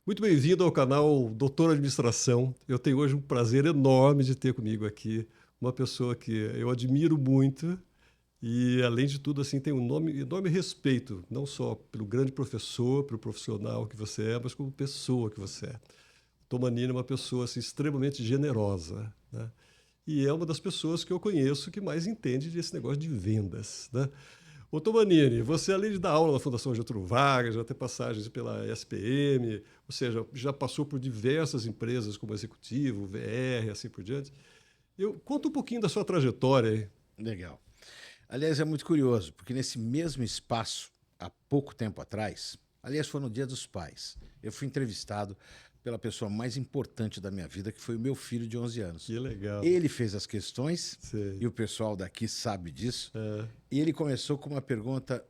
Muito bem-vindo ao canal Doutor Administração. Eu tenho hoje um prazer enorme de ter comigo aqui uma pessoa que eu admiro muito e, além de tudo, assim, tem um enorme respeito, não só pelo grande professor, pelo profissional que você é, mas como pessoa que você é. O Tom Manini é uma pessoa assim, extremamente generosa, né? E é uma das pessoas que eu conheço que mais entende desse negócio de vendas, né? Ô Tomanini, você além de dar aula na Fundação Getúlio Vargas, já tem passagens pela SPM, ou seja, já passou por diversas empresas como executivo, VR, assim por diante. Conta um pouquinho da sua trajetória aí. Legal. Aliás, é muito curioso, porque nesse mesmo espaço, há pouco tempo atrás, aliás, foi no Dia dos Pais, eu fui entrevistado pela pessoa mais importante da minha vida, que foi o meu filho de 11 anos. Que legal. Ele fez as questões, Sei. e o pessoal daqui sabe disso, É, e ele começou com uma pergunta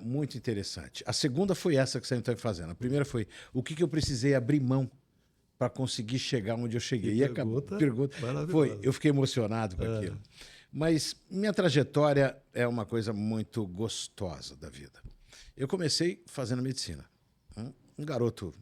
muito interessante. A segunda foi essa que você está fazendo. A primeira foi, o que eu precisei abrir mão para conseguir chegar onde eu que cheguei? E a pergunta pergunta foi, maravilhosa. eu fiquei emocionado com É, aquilo. Mas minha trajetória é uma coisa muito gostosa da vida. Eu comecei fazendo medicina. Um garoto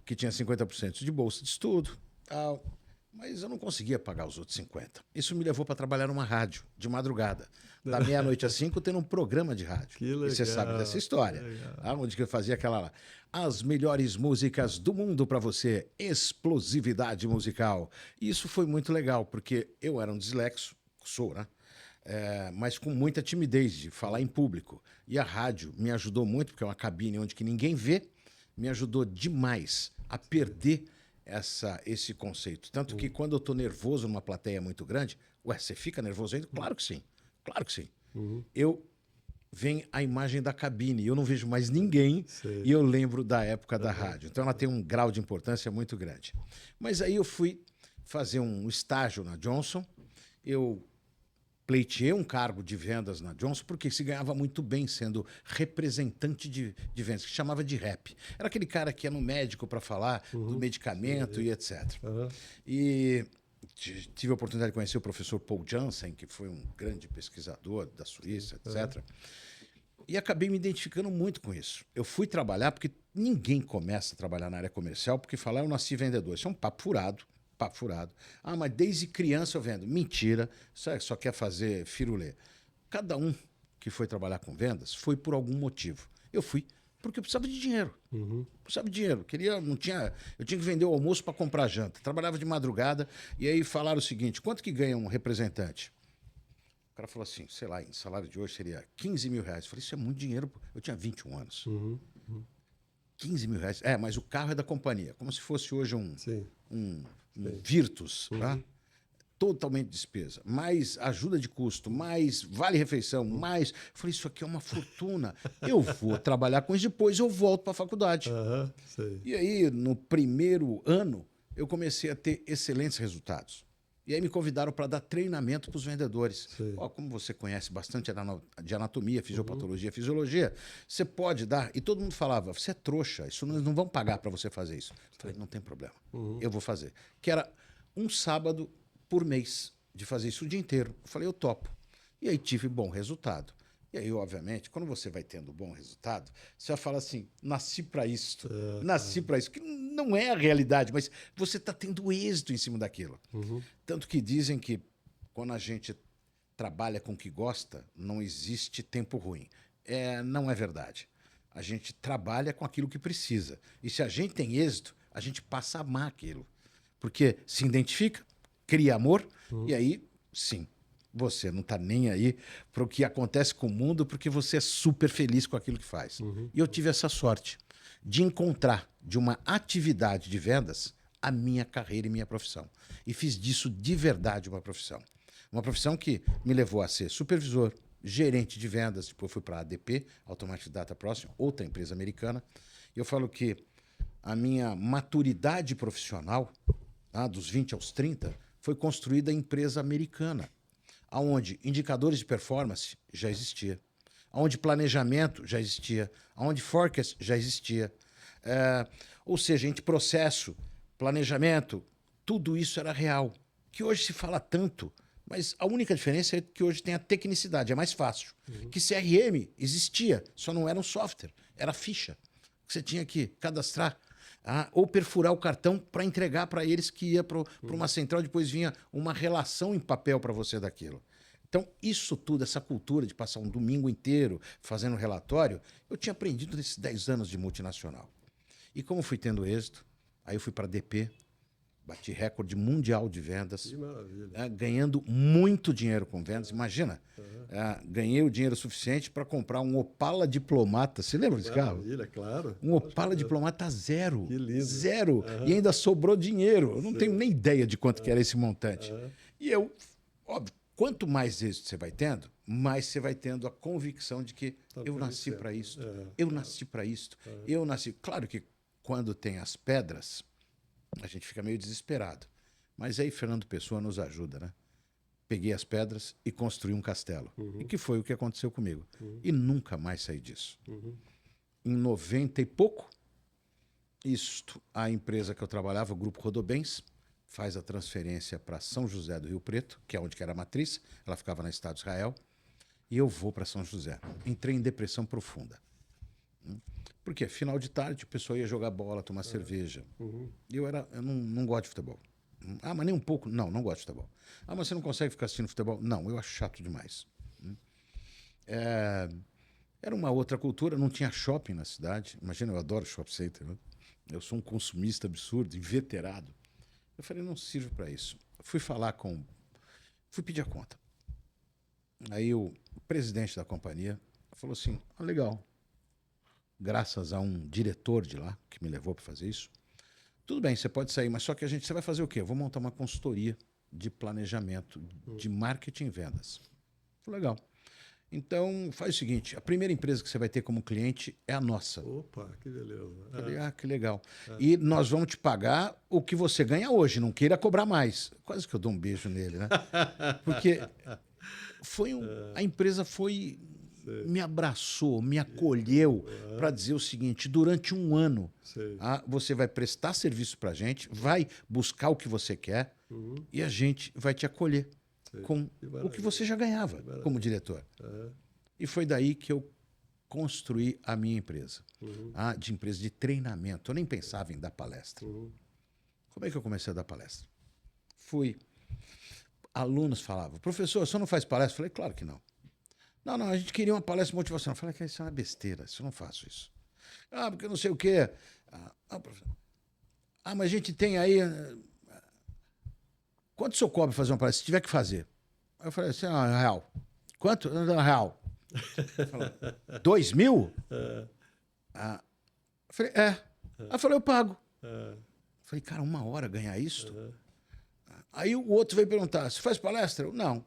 que tinha 50% de bolsa de estudo, tal, mas eu não conseguia pagar os outros 50%. Isso me levou para trabalhar numa rádio, de madrugada. Da meia-noite às 5, tendo um programa de rádio. que E você sabe dessa legal, que história. legal. Onde que eu fazia aquela lá. As melhores músicas do mundo para você. Explosividade musical. E isso foi muito legal, porque eu era um dislexo, sou, né? Mas com muita timidez de falar em público. E a rádio me ajudou muito, porque é uma cabine onde que ninguém vê, me ajudou demais a perder esse conceito. Tanto que quando eu estou nervoso numa plateia muito grande, ué, você fica nervoso ainda? Claro que sim, claro que sim. Eu vem a imagem da cabine, eu não vejo mais ninguém Sei. e eu lembro da época da rádio. Então ela tem um grau de importância muito grande. Mas aí eu fui fazer um estágio na Johnson, eu pleiteei um cargo de vendas na Johnson porque se ganhava muito bem sendo representante de vendas, que chamava de rep. Era aquele cara que ia no médico para falar do medicamento e etc. Aham. E tive a oportunidade de conhecer o professor Paul Janssen, que foi um grande pesquisador da Suíça, etc. E acabei me identificando muito com isso. Eu fui trabalhar porque ninguém começa a trabalhar na área comercial porque falar eu nasci vendedor. Isso é um papo furado. Papo furado. Ah, mas desde criança eu vendo. Mentira. Só quer fazer firulê. Cada um que foi trabalhar com vendas foi por algum motivo. Eu fui porque eu precisava de dinheiro. Precisava de dinheiro. Eu tinha que vender o almoço para comprar janta. Trabalhava de madrugada e aí falaram o seguinte: quanto que ganha um representante? O cara falou assim, sei lá, em salário de hoje seria 15 mil reais. Eu falei, isso é muito dinheiro. Eu tinha 21 anos. 15 mil reais. Mas o carro é da companhia. Como se fosse hoje Sim. um Virtus, tá? Totalmente despesa. Mais ajuda de custo, mais vale-refeição, mais... Eu falei, isso aqui é uma fortuna. Eu vou trabalhar com isso, depois eu volto para a faculdade. Aham, sei. E aí, no primeiro ano, eu comecei a ter excelentes resultados. E aí me convidaram para dar treinamento para os vendedores. Sei. Ó, como você conhece bastante de anatomia, fisiopatologia, fisiologia, você pode dar. E todo mundo falava, você é trouxa, isso não vão pagar para você fazer isso. Eu falei, não tem problema, eu vou fazer. Que era um sábado por mês de fazer isso o dia inteiro. Eu falei, eu topo. E aí tive bom resultado. E aí, obviamente, quando você vai tendo bom resultado, você vai falar assim, nasci para isso, nasci para isso, que não é a realidade, mas você está tendo êxito em cima daquilo. Tanto que dizem que quando a gente trabalha com o que gosta, não existe tempo ruim. Não é verdade. A gente trabalha com aquilo que precisa. E se a gente tem êxito, a gente passa a amar aquilo. Porque se identifica, cria amor, e aí, sim, você não está nem aí para o que acontece com o mundo porque você é super feliz com aquilo que faz. E eu tive essa sorte de encontrar de uma atividade de vendas a minha carreira e minha profissão. E fiz disso de verdade uma profissão. Uma profissão que me levou a ser supervisor, gerente de vendas, depois fui para a ADP, Automatic Data Processing, outra empresa americana. E eu falo que a minha maturidade profissional, dos 20 aos 30, foi construída em empresa americana, onde indicadores de performance já existia, onde planejamento já existia, onde forecast já existia. Ou seja, entre processo, planejamento, tudo isso era real. Que hoje se fala tanto, mas a única diferença é que hoje tem a tecnicidade, é mais fácil. Que CRM existia, só não era um software, era ficha. Você tinha que cadastrar. ou perfurar o cartão para entregar para eles, que ia para uma central, depois vinha uma relação em papel para você daquilo. Então, isso tudo, essa cultura de passar um domingo inteiro fazendo relatório, eu tinha aprendido nesses 10 anos de multinacional. E como fui tendo êxito, aí eu fui para a DP, bati recorde mundial de vendas. Que maravilha. Ganhando muito dinheiro com vendas. Imagina, ganhei o dinheiro suficiente para comprar um Opala Diplomata. Você lembra desse carro? Maravilha, claro. Um Opala Diplomata zero. Que lindo. Zero. E ainda sobrou dinheiro. Eu não tenho nem ideia de quanto que era esse montante. E eu, óbvio, quanto mais êxito você vai tendo, mais você vai tendo a convicção de que eu nasci para isso. Eu nasci para isso. Eu nasci. Claro que quando tem as pedras, a gente fica meio desesperado. Mas aí Fernando Pessoa nos ajuda, né? Peguei as pedras e construí um castelo. E que foi o que aconteceu comigo. E nunca mais saí disso. Em 90 e pouco, a empresa que eu trabalhava, o Grupo Rodobens, faz a transferência para São José do Rio Preto, que é onde que era a matriz. Ela ficava no Estado de Israel. E eu vou para São José. Entrei em depressão profunda. Porque final de tarde o pessoal ia jogar bola, tomar cerveja. E eu não gosto de futebol. Mas nem um pouco. Não, não gosto de futebol. Mas você não consegue ficar assistindo futebol? Não, eu acho chato demais. Era uma outra cultura, não tinha shopping na cidade. Imagina, eu adoro shopping center. Né? Eu sou um consumista absurdo, inveterado. Eu falei, não sirvo para isso. Fui pedir a conta. Aí o presidente da companhia falou assim, legal. Graças a um diretor de lá, que me levou para fazer isso. Tudo bem, você pode sair, mas só que você vai fazer o quê? Eu vou montar uma consultoria de planejamento, de marketing e vendas. Legal. Então, faz o seguinte, a primeira empresa que você vai ter como cliente é a nossa. Opa, que beleza. Falei, que legal. E nós vamos te pagar o que você ganha hoje, não queira cobrar mais. Quase que eu dou um beijo nele, né? Porque a empresa me abraçou, me acolheu para dizer o seguinte, durante um ano você vai prestar serviço para a gente, vai buscar o que você quer e a gente vai te acolher com o que você já ganhava como diretor. E foi daí que eu construí a minha empresa, de empresa de treinamento. Eu nem pensava em dar palestra. Como é que eu comecei a dar palestra? Alunos falavam, professor, você não faz palestra? Eu falei, claro que não. Não, a gente queria uma palestra motivacional. Eu falei que isso é uma besteira, eu não faço isso. Porque eu não sei o quê. Mas a gente tem aí... Quanto o senhor cobra fazer uma palestra? Se tiver que fazer. Aí eu falei assim, real. Quanto? Real. 2.000? Eu falei, Aí eu falei, eu pago. Eu falei, cara, 1 hora ganhar isso? Aí o outro veio perguntar, você faz palestra? Eu, não.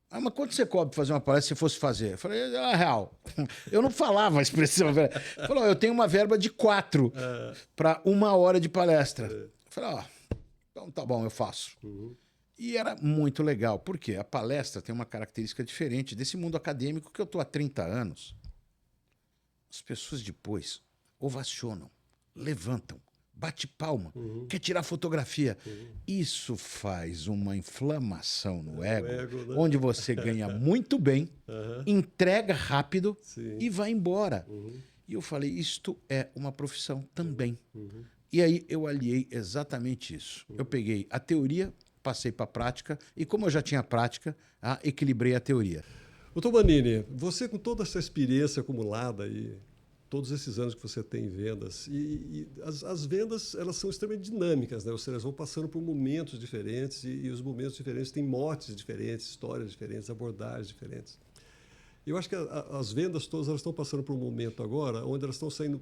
Mas quanto você cobra para fazer uma palestra se fosse fazer? Eu falei, real. Eu não falava a expressão. Falou, eu tenho uma verba de 4 para 1 hora de palestra. Eu falei, então tá bom, eu faço. E era muito legal, porque a palestra tem uma característica diferente desse mundo acadêmico que eu estou há 30 anos. As pessoas depois ovacionam, levantam, bate palma, quer tirar fotografia. Isso faz uma inflamação no ego, né? Onde você ganha muito bem, entrega rápido e vai embora. E eu falei, isto é uma profissão também. E aí eu aliei exatamente isso. Eu peguei a teoria, passei para a prática, e como eu já tinha prática, equilibrei a teoria. Doutor Manini, você com toda essa experiência acumulada aí, todos esses anos que você tem em vendas, e as vendas elas são extremamente dinâmicas, né? Ou seja, elas vão passando por momentos diferentes e os momentos diferentes têm motes diferentes, histórias diferentes, abordagens diferentes. Eu acho que as vendas todas elas estão passando por um momento agora onde elas estão saindo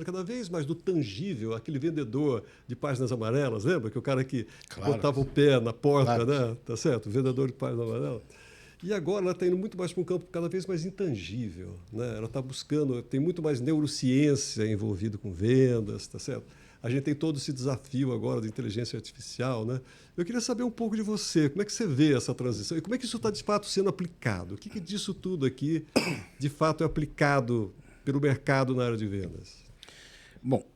cada vez mais do tangível, aquele vendedor de páginas amarelas, lembra? Que o cara que botava o pé na porta, né? Tá certo? O vendedor de páginas amarelas. E agora ela está indo muito mais para um campo cada vez mais intangível, né? Ela está buscando, tem muito mais neurociência envolvida com vendas, tá certo? A gente tem todo esse desafio agora de inteligência artificial, né? Eu queria saber um pouco de você, como é que você vê essa transição e como é que isso está de fato sendo aplicado? O que disso tudo aqui de fato é aplicado pelo mercado na área de vendas? Bom,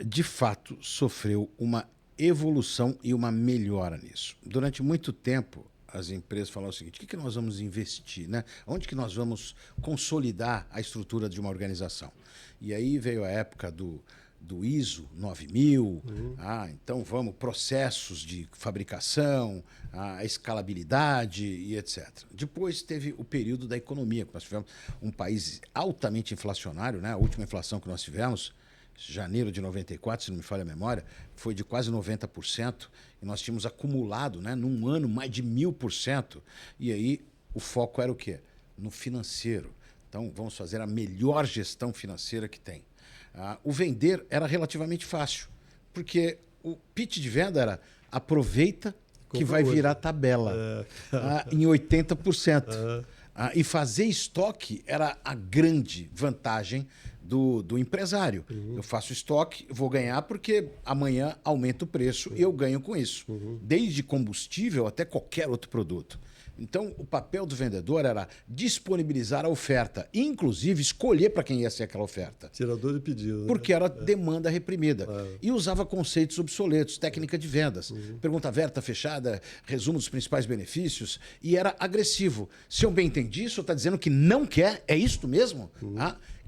de fato sofreu uma evolução e uma melhora nisso. Durante muito tempo, as empresas falavam o seguinte, o que nós vamos investir, né? Onde que nós vamos consolidar a estrutura de uma organização? E aí veio a época do ISO 9000. Então, vamos, processos de fabricação, a escalabilidade e etc. Depois teve o período da economia, que nós tivemos um país altamente inflacionário, né? A última inflação que nós tivemos, janeiro de 94, se não me falha a memória, foi de quase 90%, e nós tínhamos acumulado, né, num ano mais de 1000%. E aí o foco era o quê? No financeiro. Então, vamos fazer a melhor gestão financeira que tem. O vender era relativamente fácil, porque o pitch de venda era aproveita que vai virar tabela em 80%. E fazer estoque era a grande vantagem do empresário. Eu faço estoque, vou ganhar porque amanhã aumenta o preço e eu ganho com isso. Desde combustível até qualquer outro produto. Então, o papel do vendedor era disponibilizar a oferta, inclusive escolher para quem ia ser aquela oferta. Tirador de pedido. Porque era demanda reprimida. E usava conceitos obsoletos, técnica de vendas. Pergunta aberta, fechada, resumo dos principais benefícios. E era agressivo. Se eu bem entendi, isso está dizendo que não quer, é isto mesmo?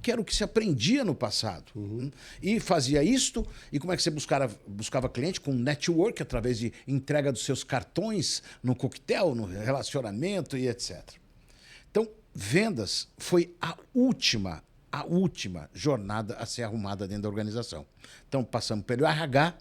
Que era o que se aprendia no passado. E fazia isto, e como é que você buscava cliente? Com network, através de entrega dos seus cartões no coquetel, no relacionamento e etc. Então, vendas foi a última jornada a ser arrumada dentro da organização. Então, passamos pelo RH,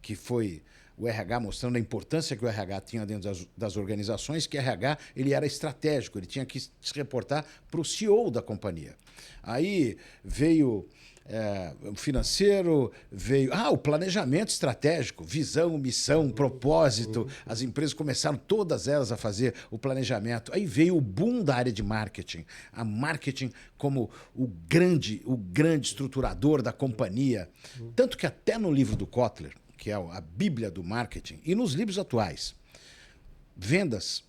que foi o RH mostrando a importância que o RH tinha dentro das organizações, que o RH ele era estratégico, ele tinha que se reportar para o CEO da companhia. Aí veio o financeiro, veio o planejamento estratégico, visão, missão, propósito. As empresas começaram todas elas a fazer o planejamento. Aí veio o boom da área de marketing. A marketing como o grande estruturador da companhia. Tanto que até no livro do Kotler, que é a Bíblia do marketing, e nos livros atuais, vendas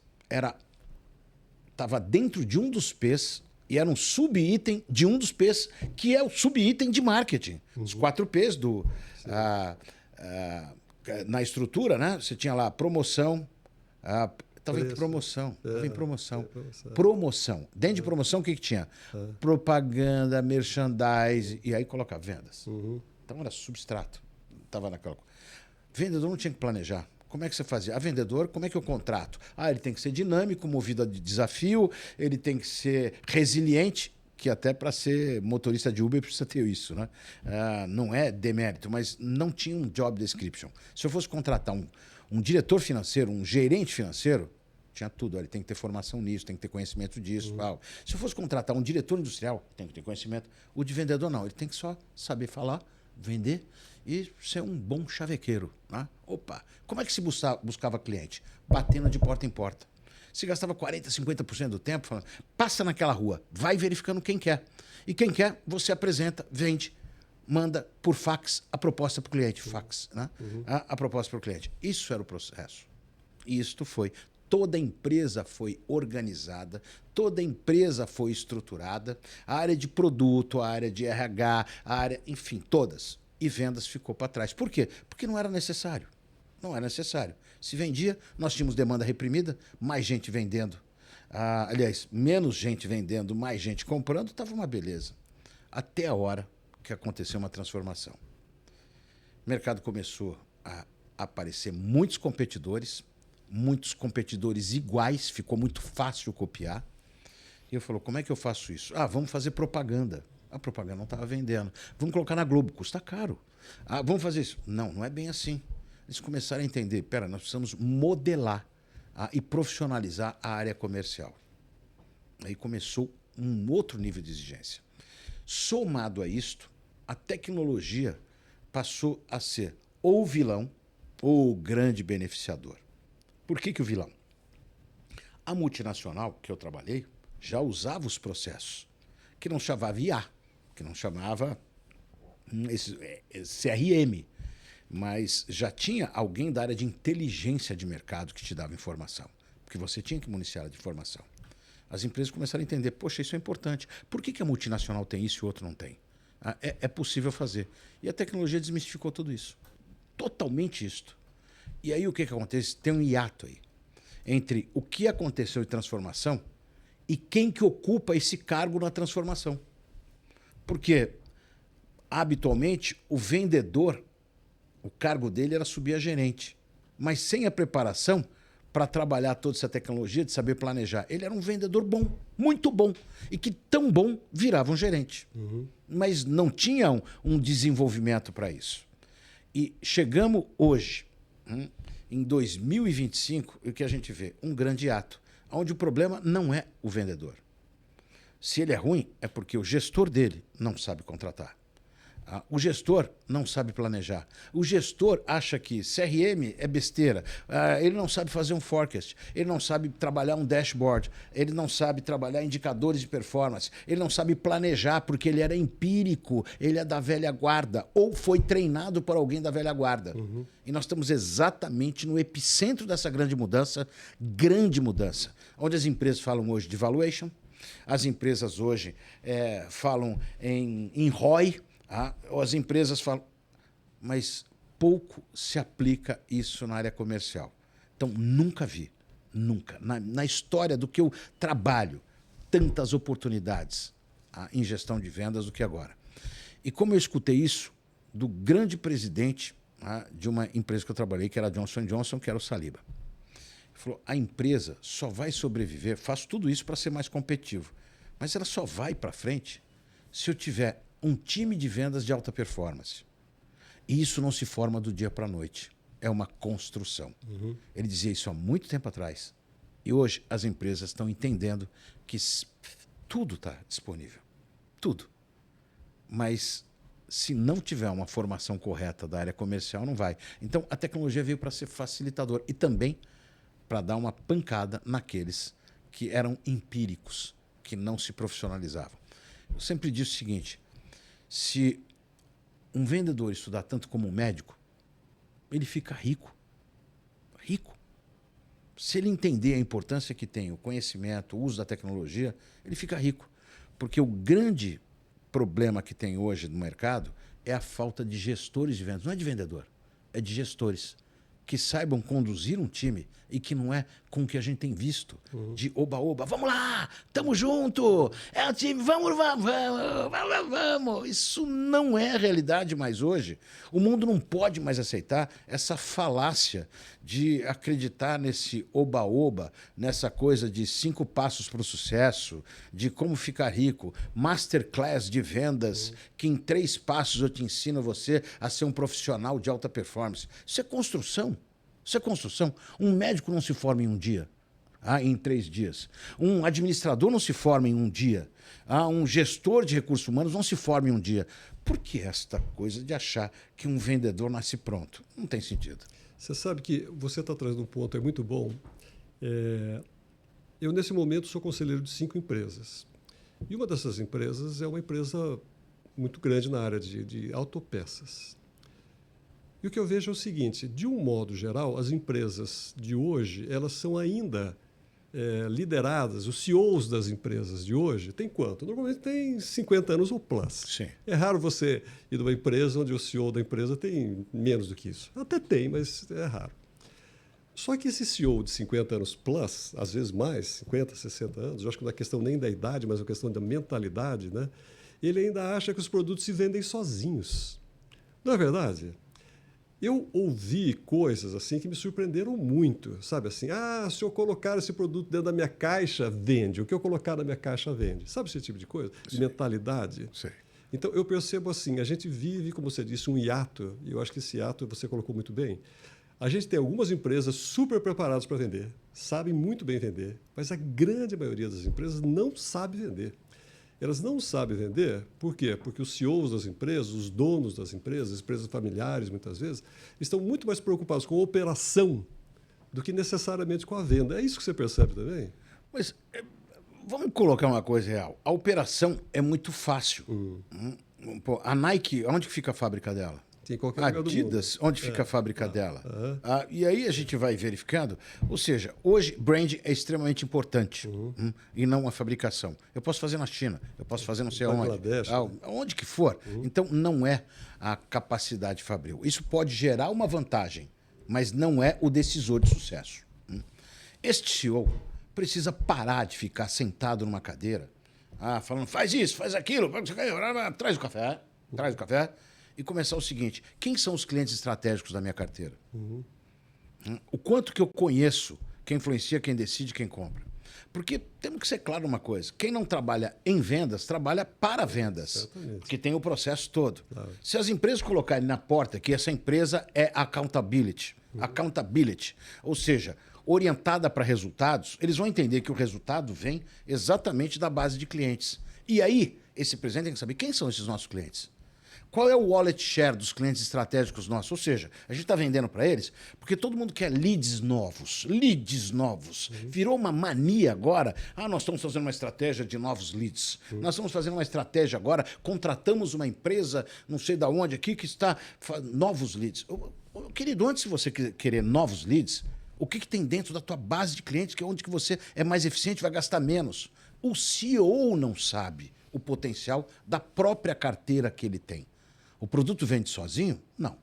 estava dentro de um dos P's e era um sub-item de um dos P's, que é o sub-item de marketing. Os 4 P's na estrutura, né? Você tinha lá promoção, estava em promoção. Estava em promoção. Promoção. Dentro de promoção, o que tinha? Propaganda, merchandise, e aí colocava vendas. Então era substrato. Estava naquela coisa. Vendedor não tinha que planejar. Como é que você fazia? A vendedor, como é que eu contrato? Ele tem que ser dinâmico, movido a desafio, ele tem que ser resiliente, que até para ser motorista de Uber precisa ter isso, né? Não é demérito, mas não tinha um job description. Se eu fosse contratar um diretor financeiro, um gerente financeiro, tinha tudo. Ele tem que ter formação nisso, tem que ter conhecimento disso. Se eu fosse contratar um diretor industrial, tem que ter conhecimento. O de vendedor não, ele tem que só saber falar, vender e ser um bom chavequeiro. Né? Como é que se buscava cliente? Batendo de porta em porta. Se gastava 40%, 50% do tempo falando, passa naquela rua, vai verificando quem quer. E quem quer, você apresenta, vende, manda por fax a proposta para o cliente. Fax, né? A proposta para o cliente. Isso era o processo. E isto foi. Toda a empresa foi organizada, toda a empresa foi estruturada, a área de produto, a área de RH, enfim, todas. E vendas ficou para trás. Por quê? Porque não era necessário. Não era necessário. Se vendia, nós tínhamos demanda reprimida, mais gente vendendo. Aliás, menos gente vendendo, mais gente comprando, estava uma beleza. Até a hora que aconteceu uma transformação. O mercado começou a aparecer muitos competidores iguais, ficou muito fácil copiar. E eu falei, como é que eu faço isso? Vamos fazer propaganda. A propaganda não estava vendendo. Vamos colocar na Globo, custa caro. Vamos fazer isso. Não é bem assim. Eles começaram a entender, nós precisamos modelar e profissionalizar a área comercial. Aí começou um outro nível de exigência. Somado a isto, a tecnologia passou a ser ou o vilão ou o grande beneficiador. Por que o vilão? A multinacional que eu trabalhei já usava os processos, que não chamava IA, que não chamava CRM, mas já tinha alguém da área de inteligência de mercado que te dava informação, porque você tinha que municiá-la de informação. As empresas começaram a entender, poxa, isso é importante. Por que a multinacional tem isso e o outro não tem? É possível fazer. E a tecnologia desmistificou tudo isso. Totalmente isto. E aí o que acontece? Tem um hiato aí entre o que aconteceu em transformação e quem que ocupa esse cargo na transformação. Porque habitualmente, o vendedor, o cargo dele era subir a gerente, mas sem a preparação para trabalhar toda essa tecnologia, de saber planejar. Ele era um vendedor bom, muito bom, e que tão bom virava um gerente. Mas não tinha um desenvolvimento para isso. E chegamos hoje, em 2025, e o que a gente vê? Um grande ato, onde o problema não é o vendedor. Se ele é ruim, é porque o gestor dele não sabe contratar. O gestor não sabe planejar. O gestor acha que CRM é besteira. Ele não sabe fazer um forecast. Ele não sabe trabalhar um dashboard. Ele não sabe trabalhar indicadores de performance. Ele não sabe planejar porque ele era empírico. Ele é da velha guarda ou foi treinado por alguém da velha guarda. E nós estamos exatamente no epicentro dessa grande mudança, onde as empresas falam hoje de valuation, as empresas hoje falam em ROI, as empresas falam, mas pouco se aplica isso na área comercial. Então, nunca vi, nunca, na história do que eu trabalho, tantas oportunidades em gestão de vendas do que agora. E como eu escutei isso do grande presidente de uma empresa que eu trabalhei, que era a Johnson & Johnson, que era o Saliba. Ele falou, a empresa só vai sobreviver, faço tudo isso para ser mais competitivo, mas ela só vai para frente se eu tiver um time de vendas de alta performance. E isso não se forma do dia para a noite. É uma construção. Ele dizia isso há muito tempo atrás. E hoje as empresas estão entendendo que tudo está disponível. Tudo. Mas se não tiver uma formação correta da área comercial, não vai. Então a tecnologia veio para ser facilitador e também para dar uma pancada naqueles que eram empíricos, que não se profissionalizavam. Eu sempre disse o seguinte, se um vendedor estudar tanto como um médico, ele fica rico. Rico. Se ele entender a importância que tem o conhecimento, o uso da tecnologia, ele fica rico. Porque o grande problema que tem hoje no mercado é a falta de gestores de vendas. Não é de vendedor, é de gestores que saibam conduzir um time e que não é com o que a gente tem visto, de oba-oba, vamos lá, tamo junto, é o time, vamos. Isso não é a realidade mais hoje. O mundo não pode mais aceitar essa falácia de acreditar nesse oba-oba, nessa coisa de 5 passos para o sucesso, de como ficar rico, masterclass de vendas, que em 3 passos eu te ensino você a ser um profissional de alta performance. Isso é construção. Isso é construção. Um médico não se forma em um dia, em 3 dias. Um administrador não se forma em um dia. Um gestor de recursos humanos não se forma em um dia. Por que esta coisa de achar que um vendedor nasce pronto? Não tem sentido. Você sabe que você está trazendo um ponto, é muito bom. Eu, nesse momento, sou conselheiro de 5 empresas. E uma dessas empresas é uma empresa muito grande na área de autopeças. E o que eu vejo é o seguinte, de um modo geral, as empresas de hoje, elas são ainda lideradas, os CEOs das empresas de hoje, tem quanto? Normalmente tem 50 anos ou plus. Sim. É raro você ir numa empresa onde o CEO da empresa tem menos do que isso. Até tem, mas é raro. Só que esse CEO de 50 anos plus, às vezes mais, 50, 60 anos, eu acho que não é questão nem da idade, mas é questão da mentalidade, né? Ele ainda acha que os produtos se vendem sozinhos. Não é verdade? Eu ouvi coisas assim que me surpreenderam muito, sabe assim, se eu colocar esse produto dentro da minha caixa, vende. O que eu colocar na minha caixa, vende. Sabe esse tipo de coisa? De mentalidade? Sim. Então, eu percebo assim, a gente vive, como você disse, um hiato, e eu acho que esse hiato você colocou muito bem. A gente tem algumas empresas super preparadas para vender, sabem muito bem vender, mas a grande maioria das empresas não sabe vender. Elas não sabem vender, por quê? Porque os CEOs das empresas, os donos das empresas familiares, muitas vezes, estão muito mais preocupados com a operação do que necessariamente com a venda. É isso que você percebe também? Mas vamos colocar uma coisa real. A operação é muito fácil. Pô, a Nike, onde que fica a fábrica dela? Tem qualquer lugar do mundo. Adidas, onde fica a fábrica dela? E aí a gente vai verificando. Ou seja, hoje brand é extremamente importante e não a fabricação. Eu posso fazer na China, eu posso fazer não sei onde. Onde que for. Então não é a capacidade fabril. Isso pode gerar uma vantagem, mas não é o decisor de sucesso. Este CEO precisa parar de ficar sentado numa cadeira falando, faz isso, faz aquilo, traz o café. traz o café, e começar o seguinte: quem são os clientes estratégicos da minha carteira? O quanto que eu conheço, quem influencia, quem decide, quem compra. Porque temos que ser claro uma coisa: quem não trabalha em vendas, trabalha para vendas. Exatamente. Porque tem o processo todo. Claro. Se as empresas colocarem na porta que essa empresa é accountability, ou seja, orientada para resultados, eles vão entender que o resultado vem exatamente da base de clientes. E aí, esse presidente tem que saber quem são esses nossos clientes. Qual é o wallet share dos clientes estratégicos nossos? Ou seja, a gente está vendendo para eles porque todo mundo quer leads novos. Leads novos. Virou uma mania agora. Nós estamos fazendo uma estratégia de novos leads. Nós estamos fazendo uma estratégia agora. Contratamos uma empresa, não sei de onde aqui, que está... Novos leads. Querido, antes de você querer novos leads, o que tem dentro da tua base de clientes, que é onde que você é mais eficiente, vai gastar menos? O CEO não sabe o potencial da própria carteira que ele tem. O produto vende sozinho? Não.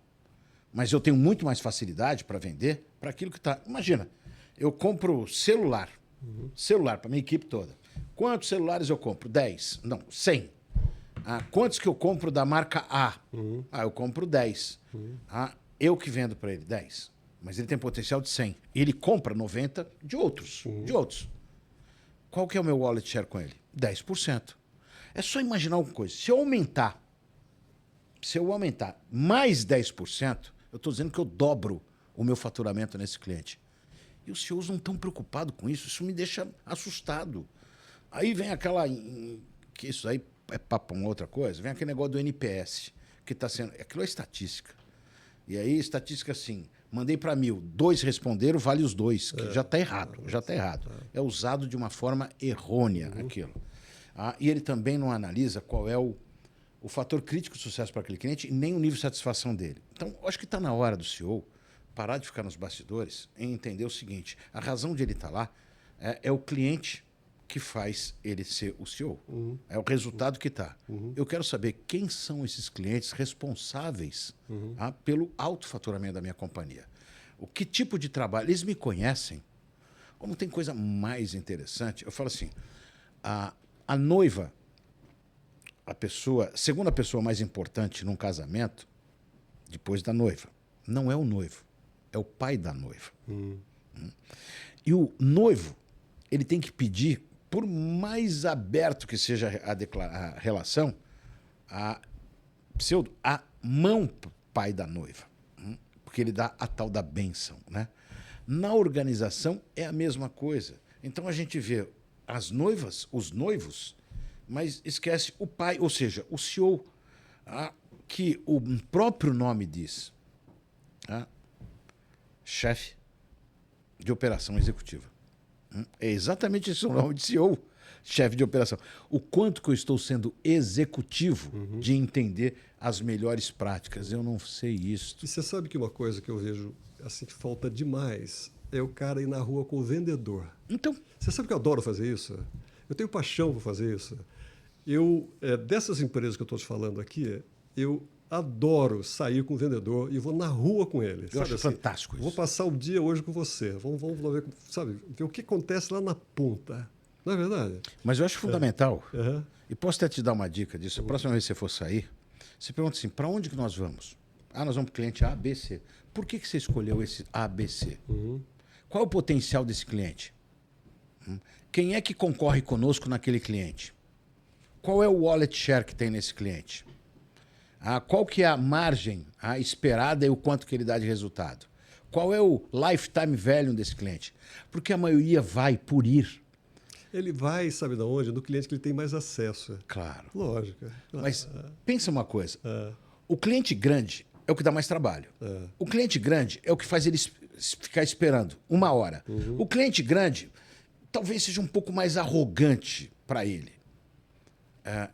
Mas eu tenho muito mais facilidade para vender para aquilo que está... Imagina, eu compro celular. Celular para minha equipe toda. Quantos celulares eu compro? 10. Não, 100. Quantos que eu compro da marca A? Eu compro 10. Eu que vendo para ele 10. Mas ele tem potencial de 100. E ele compra 90 de outros. De outros. Qual que é o meu wallet share com ele? 10%. É só imaginar uma coisa. Se eu aumentar mais 10%, eu estou dizendo que eu dobro o meu faturamento nesse cliente. E os CEOs não estão preocupados com isso. Isso me deixa assustado. Aí vem aquela... que isso aí é papo uma outra coisa. Vem aquele negócio do NPS, que está sendo... Aquilo é estatística. E aí, estatística assim... Mandei para 1000, 2 responderam, vale os 2. Que já está errado, já está errado. É usado de uma forma errônea aquilo. E ele também não analisa qual é o fator crítico de sucesso para aquele cliente e nem o nível de satisfação dele. Então, eu acho que está na hora do CEO parar de ficar nos bastidores e entender o seguinte: a razão de ele estar lá é o cliente que faz ele ser o CEO. É o resultado que está. Eu quero saber quem são esses clientes responsáveis pelo alto faturamento da minha companhia. O que tipo de trabalho... Eles me conhecem. Como tem coisa mais interessante, eu falo assim, a noiva, segunda pessoa mais importante num casamento, depois da noiva, não é o noivo, é o pai da noiva. E o noivo, ele tem que pedir, por mais aberto que seja a relação, a mão pai da noiva, porque ele dá a tal da bênção, né? Na organização é a mesma coisa. Então a gente vê as noivas, os noivos, mas esquece o pai, ou seja, o CEO, que o próprio nome diz, chefe de operação executiva. É exatamente esse o nome de CEO, chefe de operação. O quanto que eu estou sendo executivo de entender as melhores práticas. Eu não sei isso. E você sabe que uma coisa que eu vejo assim que falta demais é o cara ir na rua com o vendedor. Então, você sabe que eu adoro fazer isso? Eu tenho paixão por fazer isso. Dessas empresas que eu estou te falando aqui, eu adoro sair com o vendedor e vou na rua com ele. Eu acho fantástico isso. Vou passar o dia hoje com você. Vamos ver, ver o que acontece lá na ponta. Não é verdade? Mas eu acho fundamental. E posso até te dar uma dica disso. A próxima vez que você for sair, você pergunta assim, para onde que nós vamos? Nós vamos para o cliente A, B, C. Por que você escolheu esse A, B, C? Qual é o potencial desse cliente? Quem é que concorre conosco naquele cliente? Qual é o wallet share que tem nesse cliente? Qual que é a margem esperada e o quanto que ele dá de resultado? Qual é o lifetime value desse cliente? Porque a maioria vai por ir. Ele vai, sabe de onde? No cliente que ele tem mais acesso. Claro. Lógico. Mas pensa uma coisa. O cliente grande é o que dá mais trabalho. O cliente grande é o que faz ele ficar esperando 1 hora. O cliente grande talvez seja um pouco mais arrogante para ele.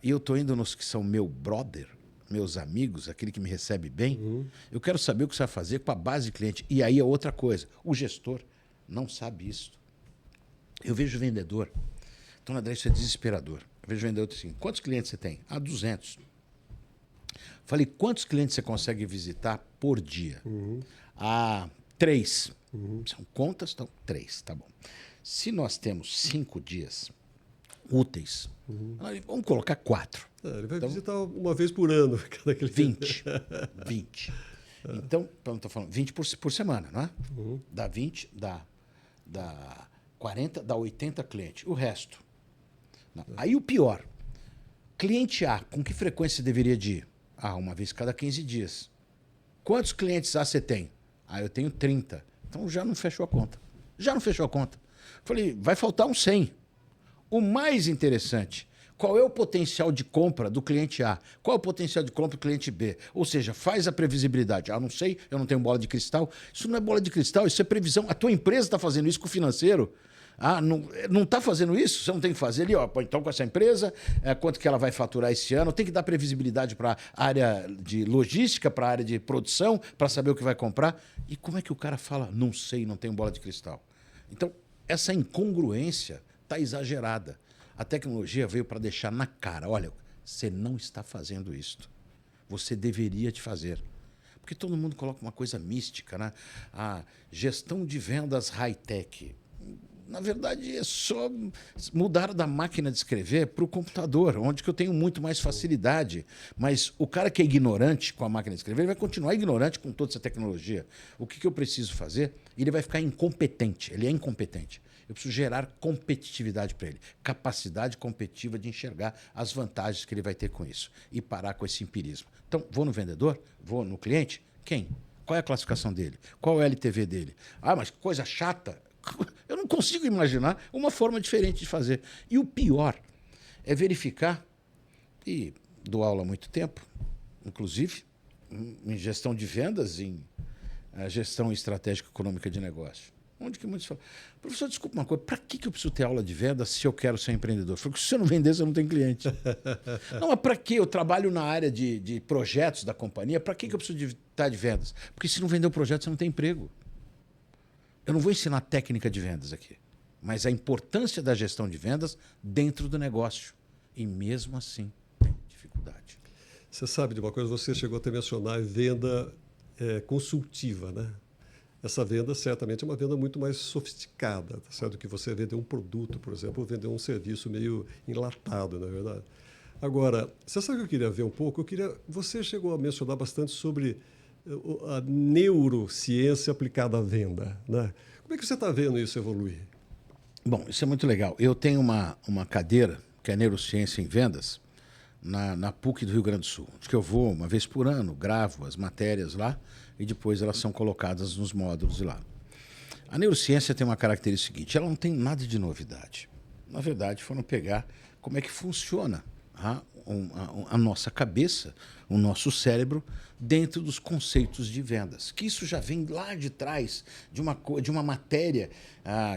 E eu estou indo nos que são meu brother, meus amigos, aquele que me recebe bem. Eu quero saber o que você vai fazer com a base de cliente. E aí é outra coisa. O gestor não sabe isso. Eu vejo vendedor. Então, André, isso é desesperador. Eu vejo vendedor assim, quantos clientes você tem? 200. Falei, quantos clientes você consegue visitar por dia? 3. São contas? Então, 3, tá bom. Se nós temos 5 dias, úteis. Vamos colocar 4. Ele vai visitar uma vez por ano. 20. 20. Então, eu estou falando 20 por semana, não é? Dá 20, dá 40, dá 80 clientes. O resto. Não. Aí o pior. Cliente A, com que frequência deveria de ir? Uma vez cada 15 dias. Quantos clientes A você tem? Eu tenho 30. Então já não fechou a conta. Já não fechou a conta. Falei, vai faltar uns 100. O mais interessante, qual é o potencial de compra do cliente A? Qual é o potencial de compra do cliente B? Ou seja, faz a previsibilidade. Não sei, eu não tenho bola de cristal. Isso não é bola de cristal, isso é previsão. A tua empresa está fazendo isso com o financeiro. Não está fazendo isso? Você não tem que fazer ali, então com essa empresa, quanto que ela vai faturar esse ano? Tem que dar previsibilidade para a área de logística, para a área de produção, para saber o que vai comprar. E como é que o cara fala, não sei, não tenho bola de cristal? Então, essa incongruência está exagerada. A tecnologia veio para deixar na cara, olha, você não está fazendo isto. Você deveria te fazer. Porque todo mundo coloca uma coisa mística, né? A gestão de vendas high-tech. Na verdade, é só mudar da máquina de escrever para o computador, onde que eu tenho muito mais facilidade. Mas o cara que é ignorante com a máquina de escrever, ele vai continuar ignorante com toda essa tecnologia. O que eu preciso fazer? Ele vai ficar incompetente. Ele é incompetente. Eu preciso gerar competitividade para ele, capacidade competitiva de enxergar as vantagens que ele vai ter com isso e parar com esse empirismo. Então, vou no vendedor? Vou no cliente? Quem? Qual é a classificação dele? Qual é o LTV dele? Mas que coisa chata. Eu não consigo imaginar uma forma diferente de fazer. E o pior é verificar, e dou aula há muito tempo, inclusive em gestão de vendas, em gestão estratégica econômica de negócio. Onde que muitos falam, professor, desculpa uma coisa, para que eu preciso ter aula de vendas se eu quero ser empreendedor? Eu falo, se você não vender, você não tem cliente. Não, mas para que? Eu trabalho na área de projetos da companhia, para que eu preciso estar de vendas? Porque se não vender o projeto, você não tem emprego. Eu não vou ensinar técnica de vendas aqui, mas a importância da gestão de vendas dentro do negócio. E mesmo assim, tem dificuldade. Você sabe de uma coisa, você chegou até a mencionar venda consultiva, né? Essa venda certamente é uma venda muito mais sofisticada, tá certo? Do que você vender um produto, por exemplo, ou vender um serviço meio enlatado, na verdade. Agora, você sabe o que eu queria ver um pouco? Você chegou a mencionar bastante sobre a neurociência aplicada à venda, né? Como é que você está vendo isso evoluir? Bom, isso é muito legal. Eu tenho uma cadeira, que é Neurociência em Vendas, na PUC do Rio Grande do Sul. Acho que eu vou uma vez por ano, gravo as matérias lá e depois elas são colocadas nos módulos de lá. A neurociência tem uma característica seguinte, ela não tem nada de novidade. Na verdade, foram pegar como é que funciona a nossa cabeça, o nosso cérebro, dentro dos conceitos de vendas. Que isso já vem lá de trás, de uma matéria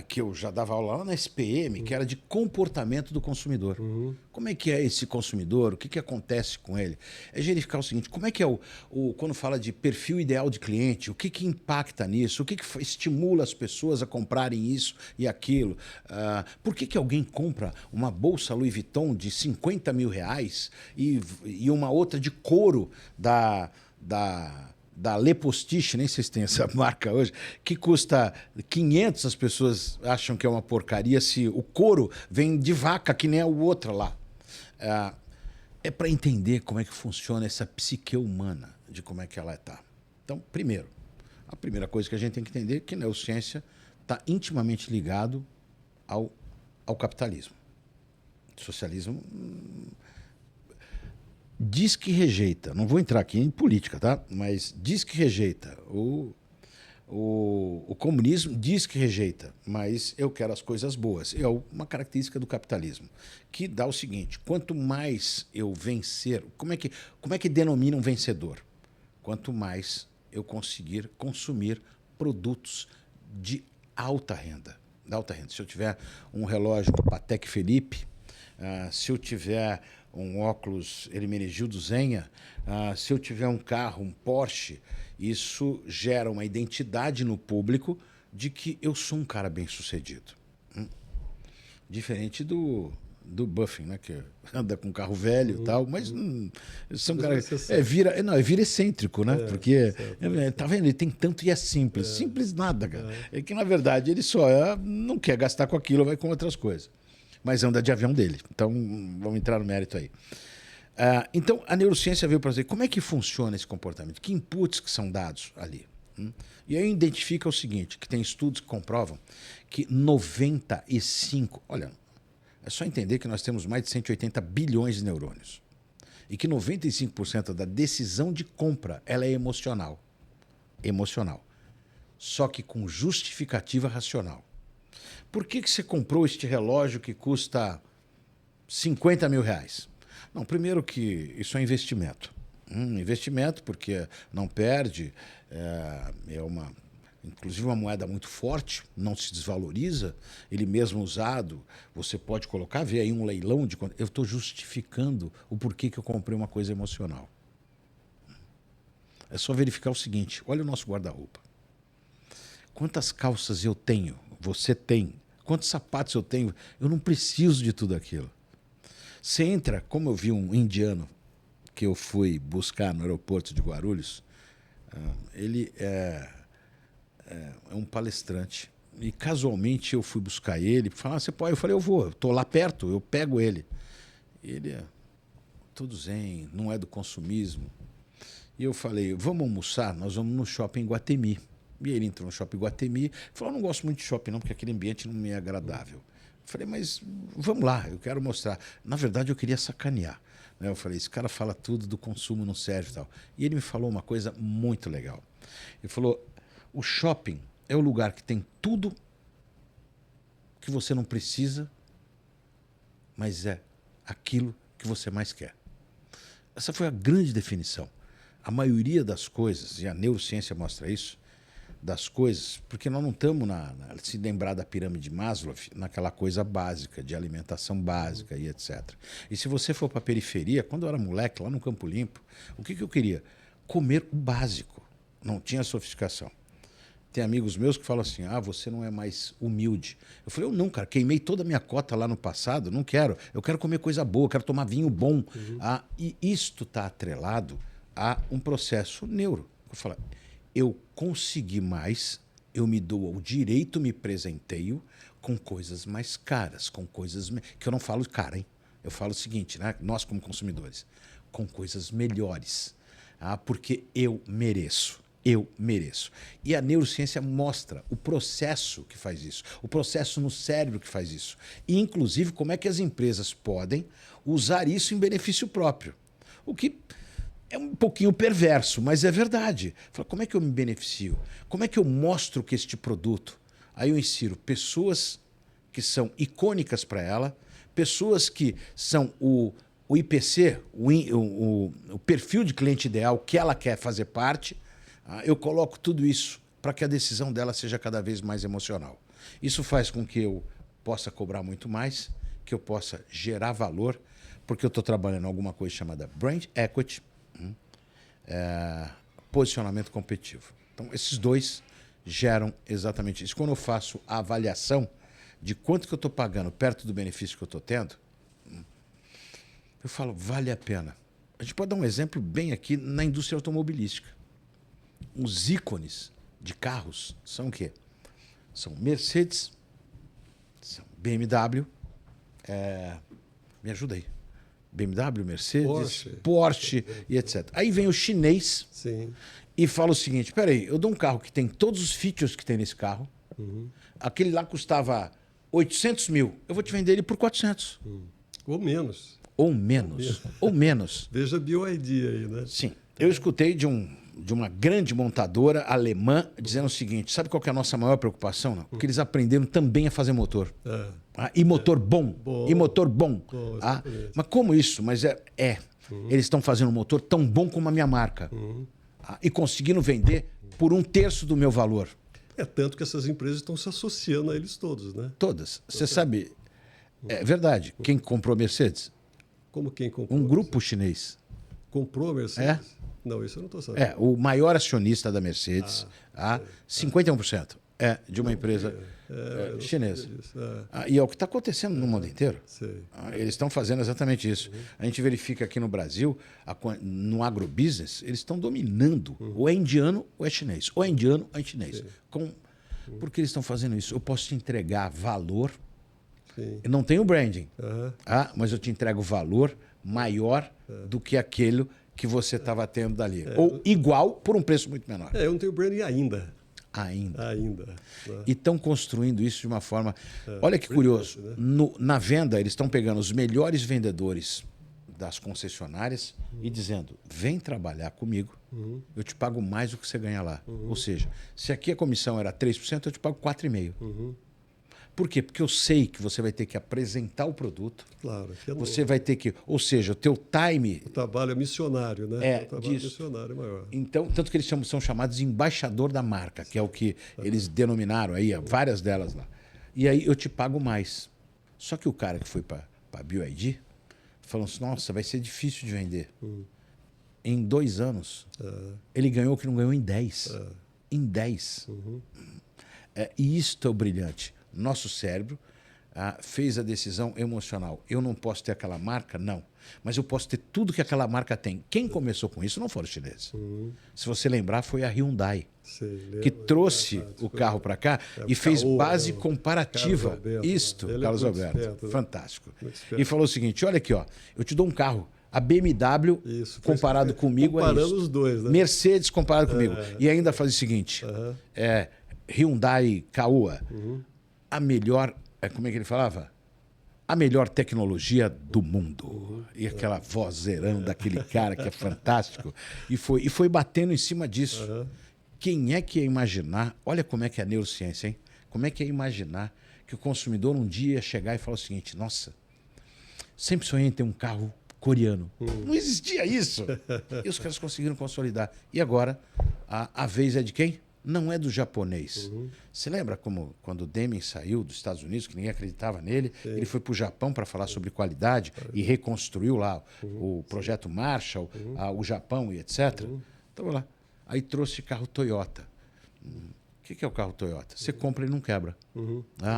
que eu já dava aula lá na SPM, que era de comportamento do consumidor. Como é que é esse consumidor? O que acontece com ele? É verificar o seguinte, como é que é quando fala de perfil ideal de cliente, o que impacta nisso? O que estimula as pessoas a comprarem isso e aquilo? Por que alguém compra uma bolsa Louis Vuitton de 50 mil reais e uma outra de couro da Le Postiche, nem sei se tem essa marca hoje, que custa 500, as pessoas acham que é uma porcaria se o couro vem de vaca, que nem a outra lá. É para entender como é que funciona essa psique humana, de como é que ela está. Então, primeiro, a primeira coisa que a gente tem que entender é que a neurociência está intimamente ligado ao capitalismo. Socialismo diz que rejeita, não vou entrar aqui em política, tá? Mas diz que rejeita. O comunismo diz que rejeita, mas eu quero as coisas boas. É uma característica do capitalismo, que dá o seguinte, quanto mais eu vencer, como é que denomina um vencedor? Quanto mais eu conseguir consumir produtos de alta renda. Se eu tiver um relógio Patek Philippe, se eu tiver um óculos Hermenegildo Zenha, se eu tiver um carro, um Porsche, isso gera uma identidade no público de que eu sou um cara bem-sucedido. Diferente do Buffin, né, que anda com um carro velho e tal, mas são caras vira excêntrico, né? Porque tá vendo, ele tem tanto e é simples. Simples nada, cara. É que na verdade ele só não quer gastar com aquilo, vai com outras coisas. mas anda de avião dele. Então, vamos entrar no mérito aí. Então, a neurociência veio para dizer como é que funciona esse comportamento, que inputs que são dados ali. E aí identifica o seguinte, que tem estudos que comprovam que 95... Olha, é só entender que nós temos mais de 180 bilhões de neurônios. E que 95% da decisão de compra ela é emocional. Emocional. Só que com justificativa racional. Por que você comprou este relógio que custa 50 mil reais? Não, primeiro que isso é investimento. Investimento porque não perde, inclusive uma moeda muito forte, não se desvaloriza, ele mesmo usado, você pode colocar, ver aí um leilão de... Eu estou justificando o porquê que eu comprei uma coisa emocional. É só verificar o seguinte, olha o nosso guarda-roupa. Quantas calças eu tenho? Você tem. Quantos sapatos eu tenho? Eu não preciso de tudo aquilo. Você entra, como eu vi um indiano que eu fui buscar no aeroporto de Guarulhos, ele é um palestrante. E casualmente eu fui buscar ele, falar, você pode? Eu falei, eu vou, estou lá perto, eu pego ele. Ele é todo zen, não é do consumismo. E eu falei, vamos almoçar? Nós vamos no shopping Guatemi. E ele entrou no shopping Guatemi, falou, eu não gosto muito de shopping não, porque aquele ambiente não me é agradável. Eu falei, mas vamos lá, eu quero mostrar. Na verdade, eu queria sacanear. Eu falei, esse cara fala tudo do consumo, não serve e tal. E ele me falou uma coisa muito legal. Ele falou, o shopping é o lugar que tem tudo que você não precisa, mas é aquilo que você mais quer. Essa foi a grande definição. A maioria das coisas, e a neurociência mostra isso, das coisas, porque nós não estamos, se lembrar da pirâmide de Maslow, naquela coisa básica, de alimentação básica e etc. E se você for para a periferia, quando eu era moleque, lá no Campo Limpo, o que eu queria? Comer o básico. Não tinha sofisticação. Tem amigos meus que falam assim, você não é mais humilde. Eu falei, eu não, cara, queimei toda a minha cota lá no passado, não quero. Eu quero comer coisa boa, quero tomar vinho bom. E isto está atrelado a um processo neuro. Eu falo, eu consegui mais, eu me dou ao direito, me presenteio com coisas mais caras, com coisas... Que eu não falo cara, hein? Eu falo o seguinte, né? Nós como consumidores, com coisas melhores. Porque eu mereço. Eu mereço. E a neurociência mostra o processo que faz isso, o processo no cérebro que faz isso. E, inclusive, como é que as empresas podem usar isso em benefício próprio. O que... é um pouquinho perverso, mas é verdade. Fala, como é que eu me beneficio? Como é que eu mostro que este produto? Aí eu insiro pessoas que são icônicas para ela, pessoas que são o IPC, o perfil de cliente ideal que ela quer fazer parte. Eu coloco tudo isso para que a decisão dela seja cada vez mais emocional. Isso faz com que eu possa cobrar muito mais, que eu possa gerar valor, porque eu estou trabalhando em alguma coisa chamada Brand Equity, posicionamento competitivo. Então, esses dois geram exatamente isso. Quando eu faço a avaliação de quanto que eu estou pagando perto do benefício que eu estou tendo, eu falo, vale a pena. A gente pode dar um exemplo bem aqui na indústria automobilística. Os ícones de carros são o quê? São Mercedes, são BMW, me ajuda aí. BMW, Mercedes, Porsche e etc. Aí vem o chinês e fala o seguinte, peraí, eu dou um carro que tem todos os features que tem nesse carro, aquele lá custava 800 mil, eu vou te vender ele por 400. Ou menos. Ou menos. Ou menos. Veja a BYD aí, né? Sim. Eu escutei de uma grande montadora alemã dizendo o seguinte, sabe qual que é a nossa maior preocupação? Não? Porque eles aprenderam também a fazer motor. E motor bom. E motor bom. Mas como isso? Mas eles estão fazendo um motor tão bom como a minha marca. E conseguindo vender por 1/3 do meu valor. É tanto que essas empresas estão se associando a eles todos, né? Todas. Você sabe, é verdade, quem comprou a Mercedes? Como quem comprou? Um grupo chinês. Comprou a Mercedes? Não, isso eu não estou sabendo. O maior acionista da Mercedes, 51%, de uma empresa chinesa. E é o que está acontecendo no mundo inteiro. Eles estão fazendo exatamente isso. A gente verifica aqui no Brasil, no agrobusiness, eles estão dominando. Ou é indiano ou é chinês. Ou é indiano ou é chinês. Por que eles estão fazendo isso? Eu posso te entregar valor Sim. Eu não tenho branding, Aham. mas eu te entrego valor maior do que aquele que você estava tendo dali. Ou igual por um preço muito menor. Eu não tenho branding ainda. Ainda. Ainda. Né? E estão construindo isso de uma forma... Olha que curioso. Né? Na venda, eles estão pegando os melhores vendedores das concessionárias e dizendo, vem trabalhar comigo, eu te pago mais do que você ganha lá. Ou seja, se aqui a comissão era 3%, eu te pago 4,5%. Por quê? Porque eu sei que você vai ter que apresentar o produto. Claro. Você vai ter que... Ou seja, o teu time... O trabalho é missionário, né? O trabalho disso. missionário maior. Então, tanto que eles são chamados de embaixador da marca, que é o que eles denominaram aí, várias delas lá. E aí eu te pago mais. Só que o cara que foi para a BioID falou assim, nossa, vai ser difícil de vender. Em 2 anos, ele ganhou o que não ganhou em 10. Em 10. E isto é o brilhante. Nosso cérebro fez a decisão emocional. Eu não posso ter aquela marca? Não. Mas eu posso ter tudo que aquela marca tem. Quem começou com isso não foram os chineses. Se você lembrar, foi a Hyundai, que trouxe o carro para cá e fez base comparativa. Carlos Alberto. Esperto, né? Fantástico. E falou o seguinte, olha aqui, ó, eu te dou um carro. A BMW comparado comigo comparando é isso. os dois, né? Mercedes comparado comigo. E ainda faz o seguinte, Hyundai Caoa, a melhor, como é que ele falava? A melhor tecnologia do mundo. E aquela vozeirão daquele cara que é fantástico. E foi batendo em cima disso. Quem é que ia imaginar? Olha como é que é a neurociência, hein? Como é que ia imaginar que o consumidor um dia ia chegar e falar o seguinte, nossa, sempre sonhei em ter um carro coreano. Não existia isso. E os caras conseguiram consolidar. E agora, a vez é de quem? Não é do japonês. Você lembra quando o Deming saiu dos Estados Unidos, que ninguém acreditava nele, ele foi para o Japão para falar sobre qualidade e reconstruiu lá o projeto Marshall, o Japão e etc. Então, lá. Aí trouxe carro Toyota. O que é o carro Toyota? Você compra e não quebra.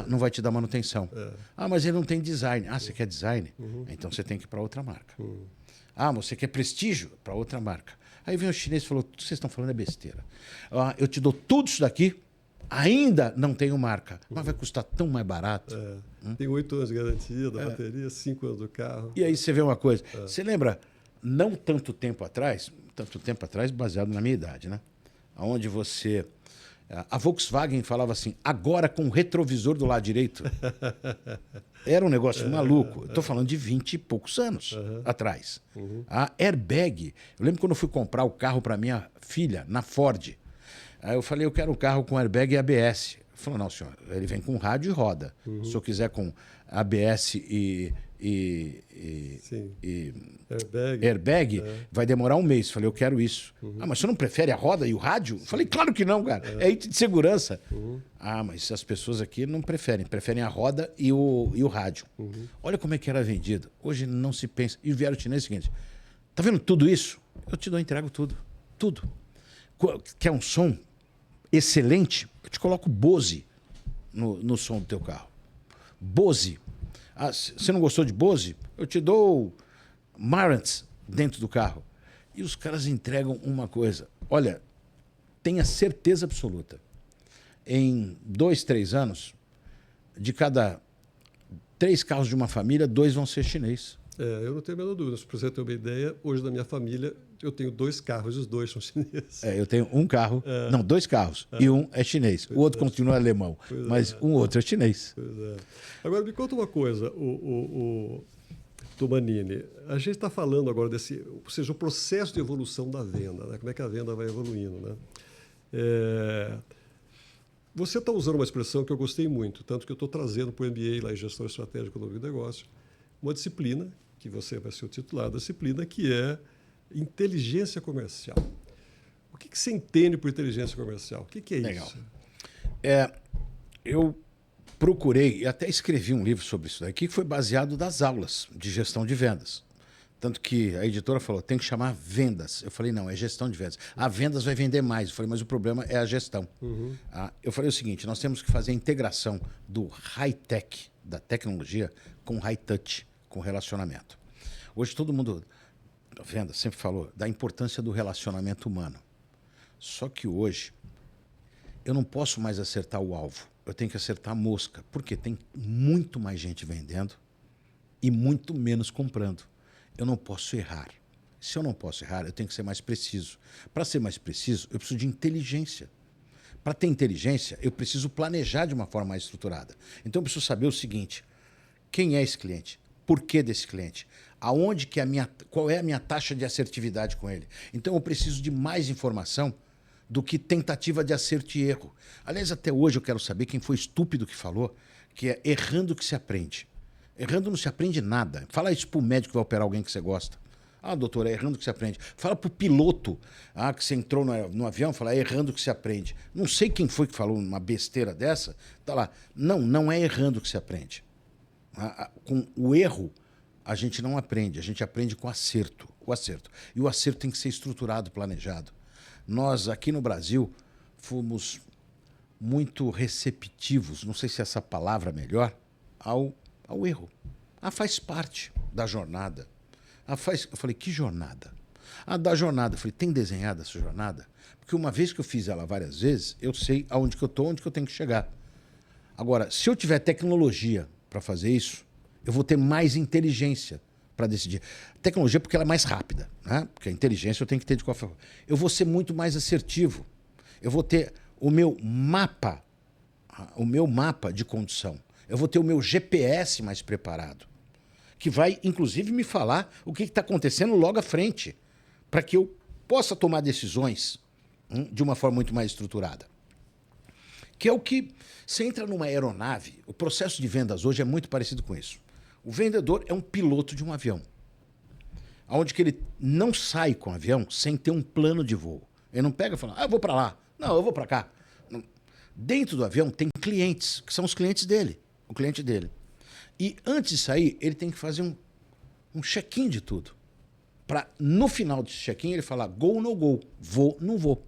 Não vai te dar manutenção. Mas ele não tem design. Você quer design? Então você tem que ir para outra marca. Mas você quer prestígio? Para outra marca. Aí vem o chinês e falou, tudo que vocês estão falando é besteira. Eu te dou tudo isso daqui, ainda não tenho marca, mas vai custar tão mais barato. Tem 8 anos de garantia da bateria, 5 anos do carro. E aí você vê uma coisa, você lembra, não tanto tempo atrás baseado na minha idade, né? Onde você... A Volkswagen falava assim, agora com o retrovisor do lado direito. Era um negócio maluco. Estou falando de 20 e poucos anos atrás. A airbag. Eu lembro quando eu fui comprar o carro para minha filha, na Ford. Aí eu falei, eu quero um carro com airbag e ABS. Ele falou, não, senhor, ele vem com rádio e roda. Se eu quiser com ABS e airbag, vai demorar um mês. Falei, eu quero isso. Mas você não prefere a roda e o rádio? Falei, claro que não, cara. É item de segurança. Mas as pessoas aqui não preferem a roda e o rádio. Olha como é que era vendido. Hoje não se pensa. E vieram o chinês o seguinte, tá vendo tudo isso? Eu te dou, entrego tudo. Tudo. Quer um som excelente? Eu te coloco Bose no som do teu carro. Bose. Você não gostou de Bose? Eu te dou Marantz dentro do carro. E os caras entregam uma coisa. Olha, tenha certeza absoluta. Em 2, 3 anos, de cada 3 carros de uma família, 2 vão ser chinês. Eu não tenho a menor dúvida. Para você ter uma ideia, hoje na minha família eu tenho 2 carros e os 2 são chineses. Eu tenho um carro, não, 2 carros, e um é chinês. O outro continua alemão, mas um outro é chinês. Agora, me conta uma coisa, o Tomanini. A gente está falando agora ou seja, o processo de evolução da venda, né? Como é que a venda vai evoluindo, né? Você está usando uma expressão que eu gostei muito, tanto que eu estou trazendo para o MBA lá em Gestão Estratégica e Economia de Negócio, uma disciplina, que você vai ser o titular da disciplina, que é inteligência comercial. O que você entende por inteligência comercial? O que é Legal. isso? Eu procurei, e até escrevi um livro sobre isso daqui, que foi baseado das aulas de gestão de vendas. Tanto que a editora falou, tem que chamar vendas. Eu falei, não, é gestão de vendas. A vendas vai vender mais. Eu falei, mas o problema é a gestão. Eu falei o seguinte, nós temos que fazer a integração do high-tech, da tecnologia, com high-touch, com relacionamento. Hoje todo mundo, a venda sempre falou da importância do relacionamento humano. Só que hoje eu não posso mais acertar o alvo. eu tenho que acertar a mosca. Porque tem muito mais gente vendendo e muito menos comprando. Eu não posso errar. Se eu não posso errar, eu tenho que ser mais preciso. Para ser mais preciso, eu preciso de inteligência. Para ter inteligência, eu preciso planejar de uma forma mais estruturada. Então, eu preciso saber o seguinte: quem é esse cliente? Por que desse cliente? Aonde que qual é a minha taxa de assertividade com ele? Então, eu preciso de mais informação do que tentativa de acerto e erro. Aliás, até hoje eu quero saber quem foi estúpido que falou que é errando que se aprende. Errando não se aprende nada. Fala isso para o médico que vai operar alguém que você gosta. Ah, doutor, é errando que se aprende. Fala para o piloto que você entrou no avião, fala, é errando que se aprende. Não sei quem foi que falou uma besteira dessa. Tá lá. Não é errando que se aprende. Com o erro, a gente não aprende. A gente aprende com acerto. O acerto. E o acerto tem que ser estruturado, planejado. Nós, aqui no Brasil, fomos muito receptivos, não sei se essa palavra é melhor, ao erro. Faz parte da jornada. Eu falei, que jornada? Da jornada. Eu falei, tem desenhado essa jornada? Porque uma vez que eu fiz ela várias vezes, eu sei aonde que eu estou, onde que eu tenho que chegar. Agora, se eu tiver tecnologia para fazer isso, eu vou ter mais inteligência para decidir. Tecnologia porque ela é mais rápida, né? Porque a inteligência eu tenho que ter de qualquer forma. Eu vou ser muito mais assertivo. Eu vou ter o meu mapa de condução. Eu vou ter o meu GPS mais preparado, que vai, inclusive, me falar o que está acontecendo logo à frente, para que eu possa tomar decisões de uma forma muito mais estruturada. Que é o que... Você entra numa aeronave, o processo de vendas hoje é muito parecido com isso. O vendedor é um piloto de um avião, onde que ele não sai com o avião sem ter um plano de voo. Ele não pega e fala, eu vou para lá. Não, eu vou para cá. Não. Dentro do avião tem clientes, que são os clientes dele, o cliente dele. E antes de sair, ele tem que fazer um check-in de tudo. Para, no final desse check-in, ele falar go ou no go. Vou, não vou.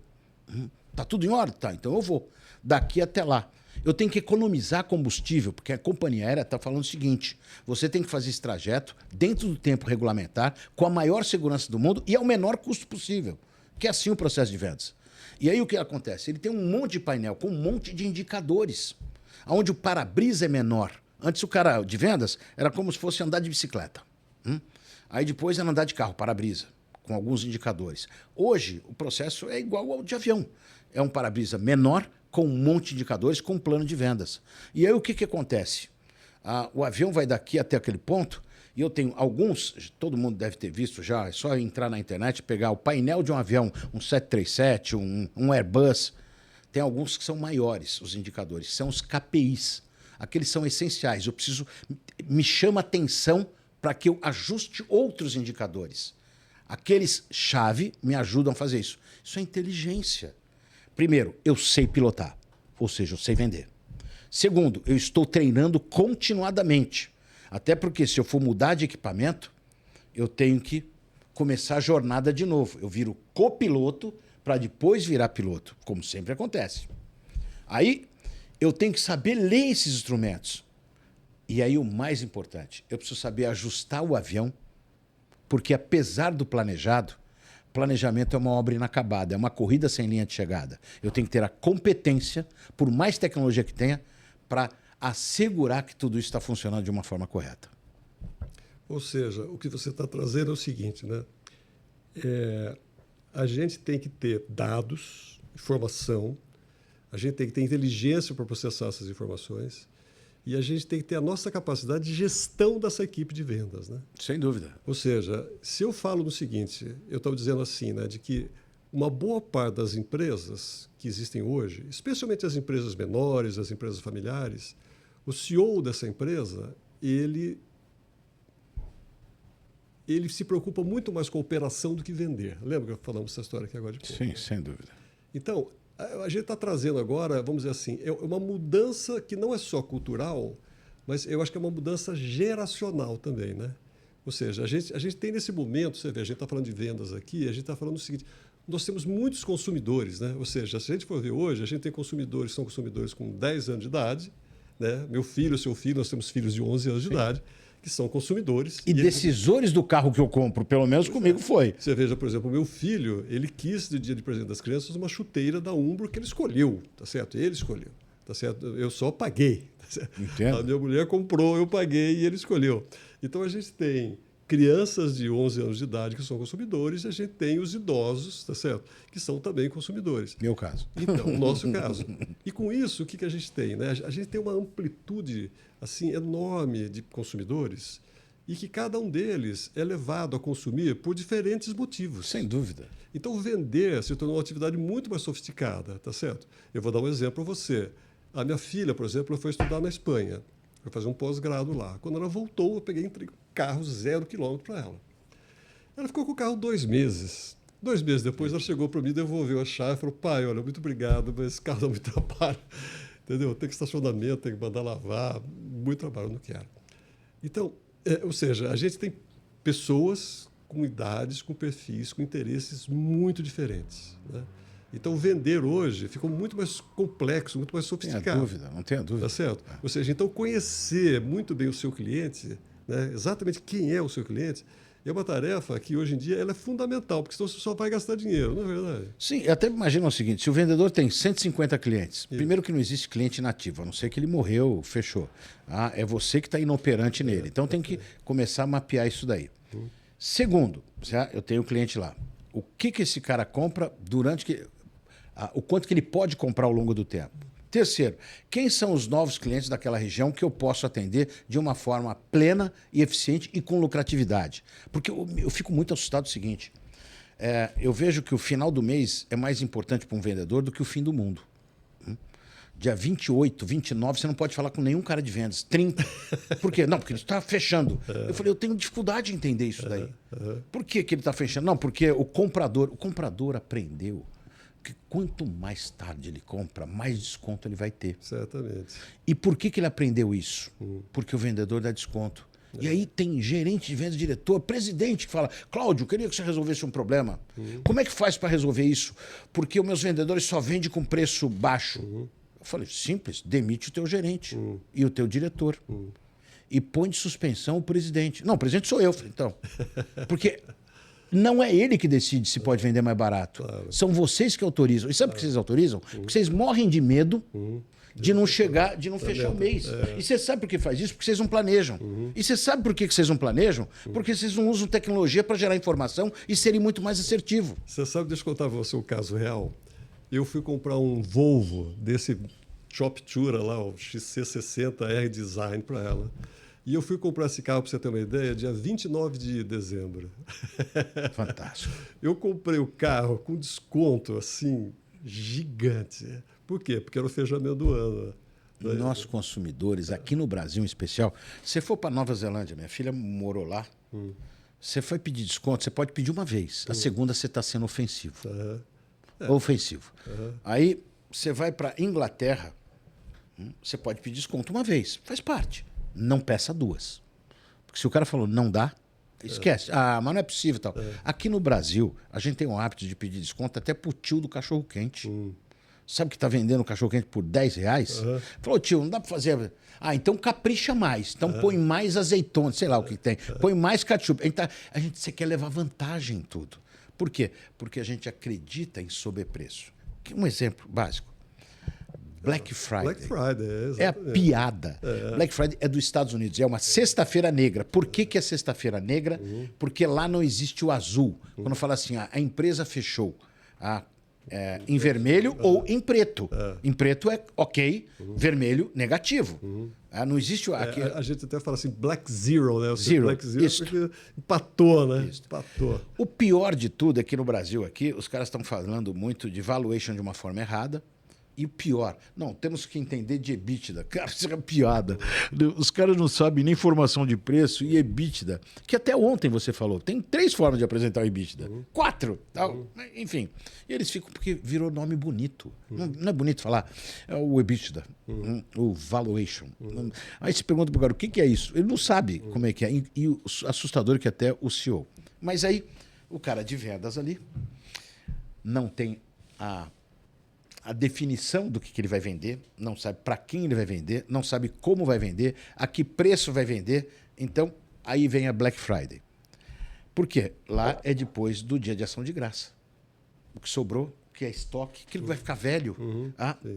Tá tudo em ordem? Tá, então eu vou. Daqui até lá. Eu tenho que economizar combustível, porque a companhia aérea está falando o seguinte: você tem que fazer esse trajeto dentro do tempo regulamentar, com a maior segurança do mundo e ao menor custo possível. Que é assim o processo de vendas. E aí o que acontece? Ele tem um monte de painel com um monte de indicadores, onde o para-brisa é menor. Antes o cara de vendas era como se fosse andar de bicicleta. Aí depois era andar de carro, para-brisa, com alguns indicadores. Hoje o processo é igual ao de avião. É um para-brisa menor, com um monte de indicadores, com um plano de vendas. E aí o que acontece? O avião vai daqui até aquele ponto, e eu tenho alguns, todo mundo deve ter visto já, é só entrar na internet e pegar o painel de um avião, um 737, um Airbus. Tem alguns que são maiores, os indicadores, são os KPIs. Aqueles são essenciais. Me chama atenção para que eu ajuste outros indicadores. Aqueles chave me ajudam a fazer isso. Isso é inteligência. Primeiro, eu sei pilotar, ou seja, eu sei vender. Segundo, eu estou treinando continuadamente. Até porque se eu for mudar de equipamento, eu tenho que começar a jornada de novo. Eu viro copiloto para depois virar piloto, como sempre acontece. Aí eu tenho que saber ler esses instrumentos. E aí o mais importante, eu preciso saber ajustar o avião, porque apesar do planejamento é uma obra inacabada, é uma corrida sem linha de chegada. Eu tenho que ter a competência, por mais tecnologia que tenha, para assegurar que tudo isso está funcionando de uma forma correta. Ou seja, o que você está trazendo é o seguinte, né? A gente tem que ter dados, informação, a gente tem que ter inteligência para processar essas informações e a gente tem que ter a nossa capacidade de gestão dessa equipe de vendas, né? Sem dúvida. Ou seja, se eu falo no seguinte, eu estou dizendo assim, né, de que uma boa parte das empresas que existem hoje, especialmente as empresas menores, as empresas familiares, o CEO dessa empresa, ele se preocupa muito mais com a operação do que vender. Lembra que falamos essa história aqui agora de pouco? Sim, sem dúvida. Então, a gente está trazendo agora, vamos dizer assim, é uma mudança que não é só cultural, mas eu acho que é uma mudança geracional também, né? Ou seja, a gente tem nesse momento, você vê, a gente está falando de vendas aqui, a gente está falando do seguinte, nós temos muitos consumidores, né? Ou seja, se a gente for ver hoje, a gente tem consumidores, são consumidores com 10 anos de idade, né? Meu filho, seu filho, nós temos filhos de 11 anos de idade, que são consumidores. E decisores do carro que eu compro, pelo menos comigo foi. Você veja, por exemplo, o meu filho, ele quis, no dia de presente das crianças, uma chuteira da Umbro que ele escolheu, tá certo? Ele escolheu, tá certo? Eu só paguei. Tá certo? Entendo. A minha mulher comprou, eu paguei e ele escolheu. Então, a gente tem crianças de 11 anos de idade que são consumidores e a gente tem os idosos, tá certo? Que são também consumidores. Meu caso. Então, o nosso caso. E com isso, o que a gente tem? Né? A gente tem uma amplitude assim, enorme de consumidores e que cada um deles é levado a consumir por diferentes motivos. Sem dúvida. Então, vender se tornou uma atividade muito mais sofisticada, tá certo? Eu vou dar um exemplo para você. A minha filha, por exemplo, foi estudar na Espanha. Foi fazer um pós-grado lá. Quando ela voltou, eu peguei um carro 0 quilômetro para ela. Ela ficou com o carro 2 meses. 2 meses depois, ela chegou para mim, devolveu a chave e falou: pai, olha, muito obrigado, mas esse carro dá muito trabalho. Entendeu? Tem que estacionamento, tem que mandar lavar, muito trabalho, eu não quero. Então, ou seja, a gente tem pessoas com idades, com perfis, com interesses muito diferentes, né? Então, vender hoje ficou muito mais complexo, muito mais sofisticado. Não tenha dúvida. Tá certo? Ou seja, então, conhecer muito bem o seu cliente, né, exatamente quem é o seu cliente, é uma tarefa que, hoje em dia, ela é fundamental, porque senão você só vai gastar dinheiro, não é verdade? Sim, eu até imagino o seguinte, se o vendedor tem 150 clientes, primeiro que não existe cliente inativo, a não ser que ele morreu, fechou. Ah, é você que está inoperante nele. Então, tem que começar a mapear isso daí. Segundo, eu tenho um cliente lá. O que esse cara compra durante que... o quanto que ele pode comprar ao longo do tempo. Terceiro, quem são os novos clientes daquela região que eu posso atender de uma forma plena e eficiente e com lucratividade? Porque eu fico muito assustado do seguinte, eu vejo que o final do mês é mais importante para um vendedor do que o fim do mundo. Dia 28, 29, você não pode falar com nenhum cara de vendas. 30. Por quê? Não, porque ele está fechando. Eu falei, eu tenho dificuldade em entender isso daí. Por que ele está fechando? Não, porque o comprador aprendeu que quanto mais tarde ele compra, mais desconto ele vai ter. Certamente. E por que ele aprendeu isso? Porque o vendedor dá desconto. E aí tem gerente de vendas, diretor, presidente que fala: Cláudio, eu queria que você resolvesse um problema. Como é que faz para resolver isso? Porque os meus vendedores só vendem com preço baixo. Eu falei: simples, demite o teu gerente e o teu diretor. E põe de suspensão o presidente. Não, o presidente sou eu. Falei, então. Porque não é ele que decide se pode vender mais barato. Claro. São vocês que autorizam. E sabe por que vocês autorizam? Porque vocês morrem de medo de não chegar, de não fechar o mês. E você sabe por que faz isso? Porque vocês não planejam. E você sabe por que vocês não planejam? Porque vocês não usam tecnologia para gerar informação e serem muito mais assertivos. Você sabe, deixa eu contar para você um caso real. Eu fui comprar um Volvo desse Shoptura lá, o XC60R Design para ela. E eu fui comprar esse carro, para você ter uma ideia, dia 29 de dezembro. Fantástico. Eu comprei o carro com desconto, assim, gigante. Por quê? Porque era o fechamento do ano. Nós, consumidores, aqui no Brasil em especial, se for para Nova Zelândia, minha filha morou lá, você foi pedir desconto, você pode pedir uma vez. A segunda você está sendo ofensivo. Ofensivo. Aí você vai para Inglaterra, você pode pedir desconto uma vez. Faz parte. Não peça duas. Porque se o cara falou não dá, esquece. Ah, mas não é possível tal. Aqui no Brasil, a gente tem o hábito de pedir desconto até pro tio do cachorro-quente. Sabe que está vendendo cachorro-quente por R$10? Falou, tio, não dá para fazer. Ah, então capricha mais. Então põe mais azeitona, sei lá o que tem. Põe mais ketchup. Você quer levar vantagem em tudo. Por quê? Porque a gente acredita em sobrepreço. Um exemplo básico. Black Friday. Black Friday, é a piada. Black Friday é dos Estados Unidos. É uma sexta-feira negra. Por que é sexta-feira negra? Porque lá não existe o azul. Quando fala assim, a empresa fechou em vermelho ou em preto. Em preto é ok, vermelho, negativo. Não existe... Aqui... A gente até fala assim, Black Zero, né? Zero. Black Zero porque empatou, né? Isso. Empatou. O pior de tudo é que no Brasil, aqui, os caras estão falando muito de valuation de uma forma errada. E o pior, não, temos que entender de EBITDA. Cara, isso é uma piada. Os caras não sabem nem formação de preço e EBITDA. Que até ontem você falou, tem 3 formas de apresentar o EBITDA. 4, tal. Enfim. E eles ficam porque virou nome bonito. Não é bonito falar? É o EBITDA, o valuation. Aí você pergunta pro cara, o que é isso? Ele não sabe como é que é. E o assustador é que até o CEO. Mas aí, o cara de vendas ali não tem a definição do que ele vai vender, não sabe para quem ele vai vender, não sabe como vai vender, a que preço vai vender. Então, aí vem a Black Friday. Por quê? Lá é depois do Dia de Ação de Graça. O que sobrou, que é estoque, aquilo vai ficar velho,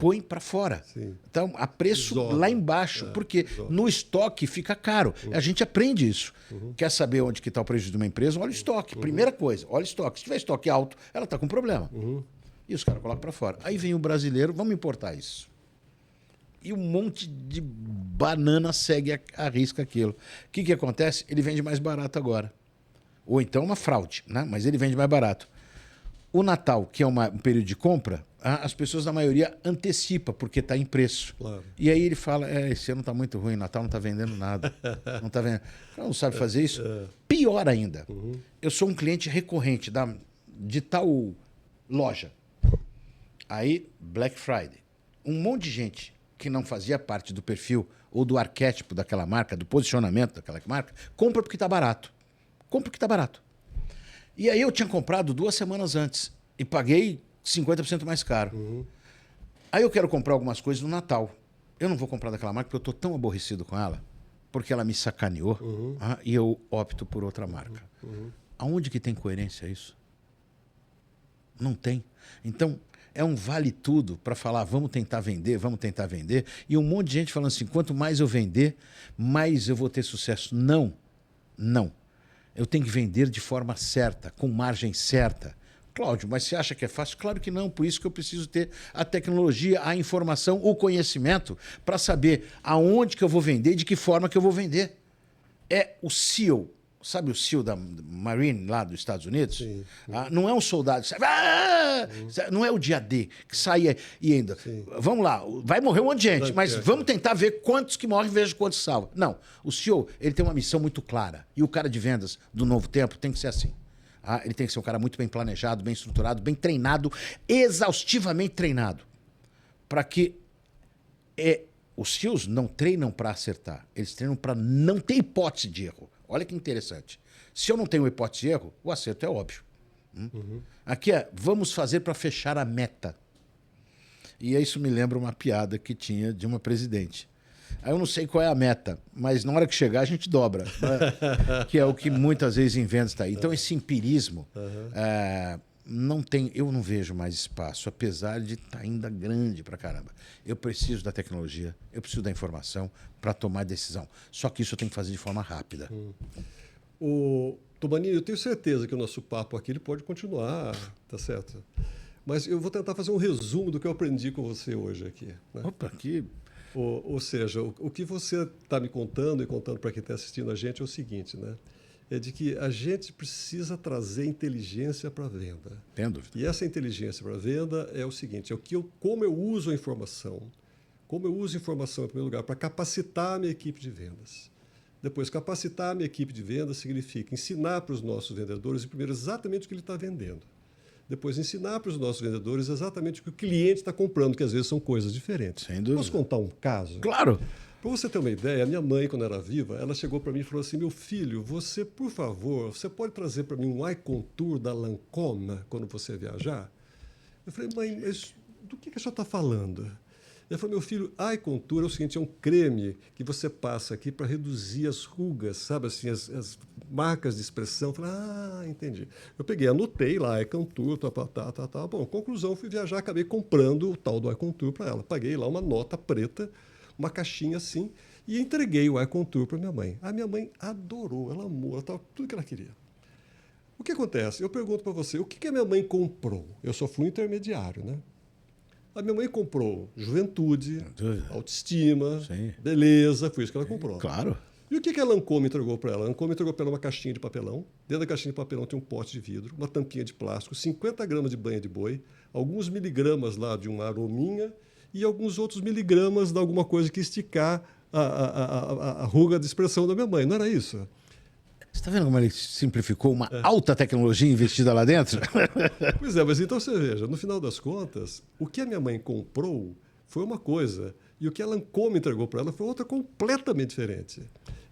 põe para fora. Sim. Então, a preço Isola. lá embaixo, porque no estoque fica caro. A gente aprende isso. Quer saber onde que está o prejuízo de uma empresa? Olha o estoque. Primeira coisa, olha o estoque. Se tiver estoque alto, ela está com problema. E os caras colocam para fora. Aí vem o brasileiro, vamos importar isso. E um monte de banana segue a risca aquilo. O que acontece? Ele vende mais barato agora. Ou então uma fraude, né? Mas ele vende mais barato. O Natal, que é um período de compra, as pessoas, na maioria, antecipam, porque está em preço. Claro. E aí ele fala, esse ano está muito ruim, Natal não está vendendo nada. Não está vendendo. Não sabe fazer isso? Pior ainda. Eu sou um cliente recorrente de tal loja. Aí, Black Friday. Um monte de gente que não fazia parte do perfil ou do arquétipo daquela marca, do posicionamento daquela marca, compra porque está barato. Compra porque está barato. E aí eu tinha comprado 2 semanas antes e paguei 50% mais caro. Aí eu quero comprar algumas coisas no Natal. Eu não vou comprar daquela marca porque eu estou tão aborrecido com ela, porque ela me sacaneou, e eu opto por outra marca. Aonde que tem coerência isso? Não tem. Então, é um vale tudo para falar, vamos tentar vender, e um monte de gente falando assim, quanto mais eu vender, mais eu vou ter sucesso. Não, não. Eu tenho que vender de forma certa, com margem certa. Cláudio, mas você acha que é fácil? Claro que não, por isso que eu preciso ter a tecnologia, a informação, o conhecimento para saber aonde que eu vou vender e de que forma que eu vou vender. É o SEAL, sabe o SEAL da Marine lá dos Estados Unidos? Sim. Não é um soldado, não é o dia D que sai e ainda. Sim. Vamos lá, vai morrer um monte de gente, mas vamos tentar ver quantos que morrem e veja quantos salva. Não, o CEO ele tem uma missão muito clara e o cara de vendas do Novo Tempo tem que ser assim. Ele tem que ser um cara muito bem planejado, bem estruturado, bem treinado, exaustivamente treinado, para que os CEOs não treinam para acertar, eles treinam para não ter hipótese de erro. Olha que interessante. Se eu não tenho hipótese de erro, o acerto é óbvio. Aqui vamos fazer para fechar a meta. E isso me lembra uma piada que tinha de uma presidente. Aí eu não sei qual é a meta, mas na hora que chegar a gente dobra, né? Que é o que muitas vezes em vendas está aí. Então esse empirismo eu não vejo mais espaço, apesar de estar ainda grande pra caramba. Eu preciso da tecnologia, eu preciso da informação para tomar decisão. Só que isso eu tenho que fazer de forma rápida. Tobanini, eu tenho certeza que o nosso papo aqui ele pode continuar, tá certo? Mas eu vou tentar fazer um resumo do que eu aprendi com você hoje aqui. Né? Opa, que... Ou seja, o que você está me contando e contando para quem está assistindo a gente é o seguinte, né? É de que a gente precisa trazer inteligência para a venda. Tem dúvida. E essa inteligência para a venda é o seguinte, como eu uso a informação. Como eu uso a informação, em primeiro lugar, para capacitar a minha equipe de vendas. Depois, capacitar a minha equipe de vendas significa ensinar para os nossos vendedores, primeiro, exatamente o que ele está vendendo. Depois, ensinar para os nossos vendedores exatamente o que o cliente está comprando, que às vezes são coisas diferentes. Sem dúvida. Posso contar um caso? Claro! Para você ter uma ideia, a minha mãe, quando era viva, ela chegou para mim e falou assim, meu filho, você, por favor, você pode trazer para mim um Eye Contour da Lancôme quando você viajar? Eu falei, mãe, mas do que a senhora está falando? Ela falou, meu filho, Eye Contour é o seguinte, é um creme que você passa aqui para reduzir as rugas, sabe assim, as marcas de expressão. Eu falei, entendi. Eu peguei, anotei lá, Eye Contour, tá. Bom, conclusão, fui viajar, acabei comprando o tal do Eye Contour para ela. Paguei lá uma nota preta, uma caixinha assim, e entreguei o Eye Contour para minha mãe. A minha mãe adorou, ela amou, ela estava tudo que ela queria. O que acontece? Eu pergunto para você, o que a minha mãe comprou? Eu só fui um intermediário, né? A minha mãe comprou juventude, autoestima, sim, beleza, foi isso que ela comprou. Claro. E o que a Lancôme entregou para ela? A Lancôme entregou para ela uma caixinha de papelão. Dentro da caixinha de papelão tem um pote de vidro, uma tampinha de plástico, 50 gramas de banha de boi, alguns miligramas lá de uma arominha e alguns outros miligramas de alguma coisa que esticar a ruga de expressão da minha mãe. Não era isso? Você está vendo como ele simplificou uma alta tecnologia investida lá dentro? Pois é, mas então você veja, no final das contas, o que a minha mãe comprou foi uma coisa e o que a Lancôme entregou para ela foi outra completamente diferente.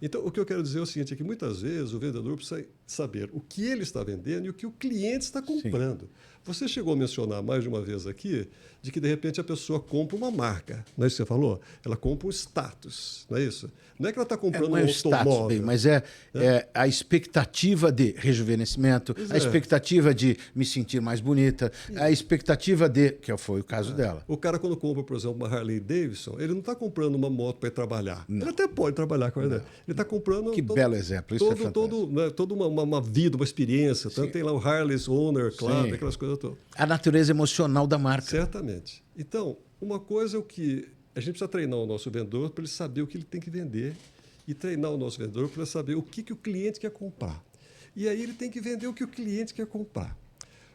Então, o que eu quero dizer é o seguinte, é que muitas vezes o vendedor precisa saber o que ele está vendendo e o que o cliente está comprando. Você chegou a mencionar mais de uma vez aqui de que, de repente, a pessoa compra uma marca. Não é isso que você falou? Ela compra um status, não é isso? Não é que ela está comprando não é um o status, automóvel. bem, mas é a expectativa de rejuvenescimento, a expectativa de me sentir mais bonita, a expectativa de... que foi o caso dela. O cara, quando compra, por exemplo, uma Harley Davidson, ele não está comprando uma moto para ir trabalhar. Não. Ele até pode trabalhar com ela. Ele está comprando... Que belo exemplo, isso é fantástico. Toda uma vida, uma experiência. Tanto tem lá o Harley's Owner Club, aquelas coisas todas. A natureza emocional da marca. Certamente. Então, uma coisa é o que a gente precisa treinar o nosso vendedor para ele saber o que ele tem que vender e treinar o nosso vendedor para saber o que o cliente quer comprar. E aí ele tem que vender o que o cliente quer comprar.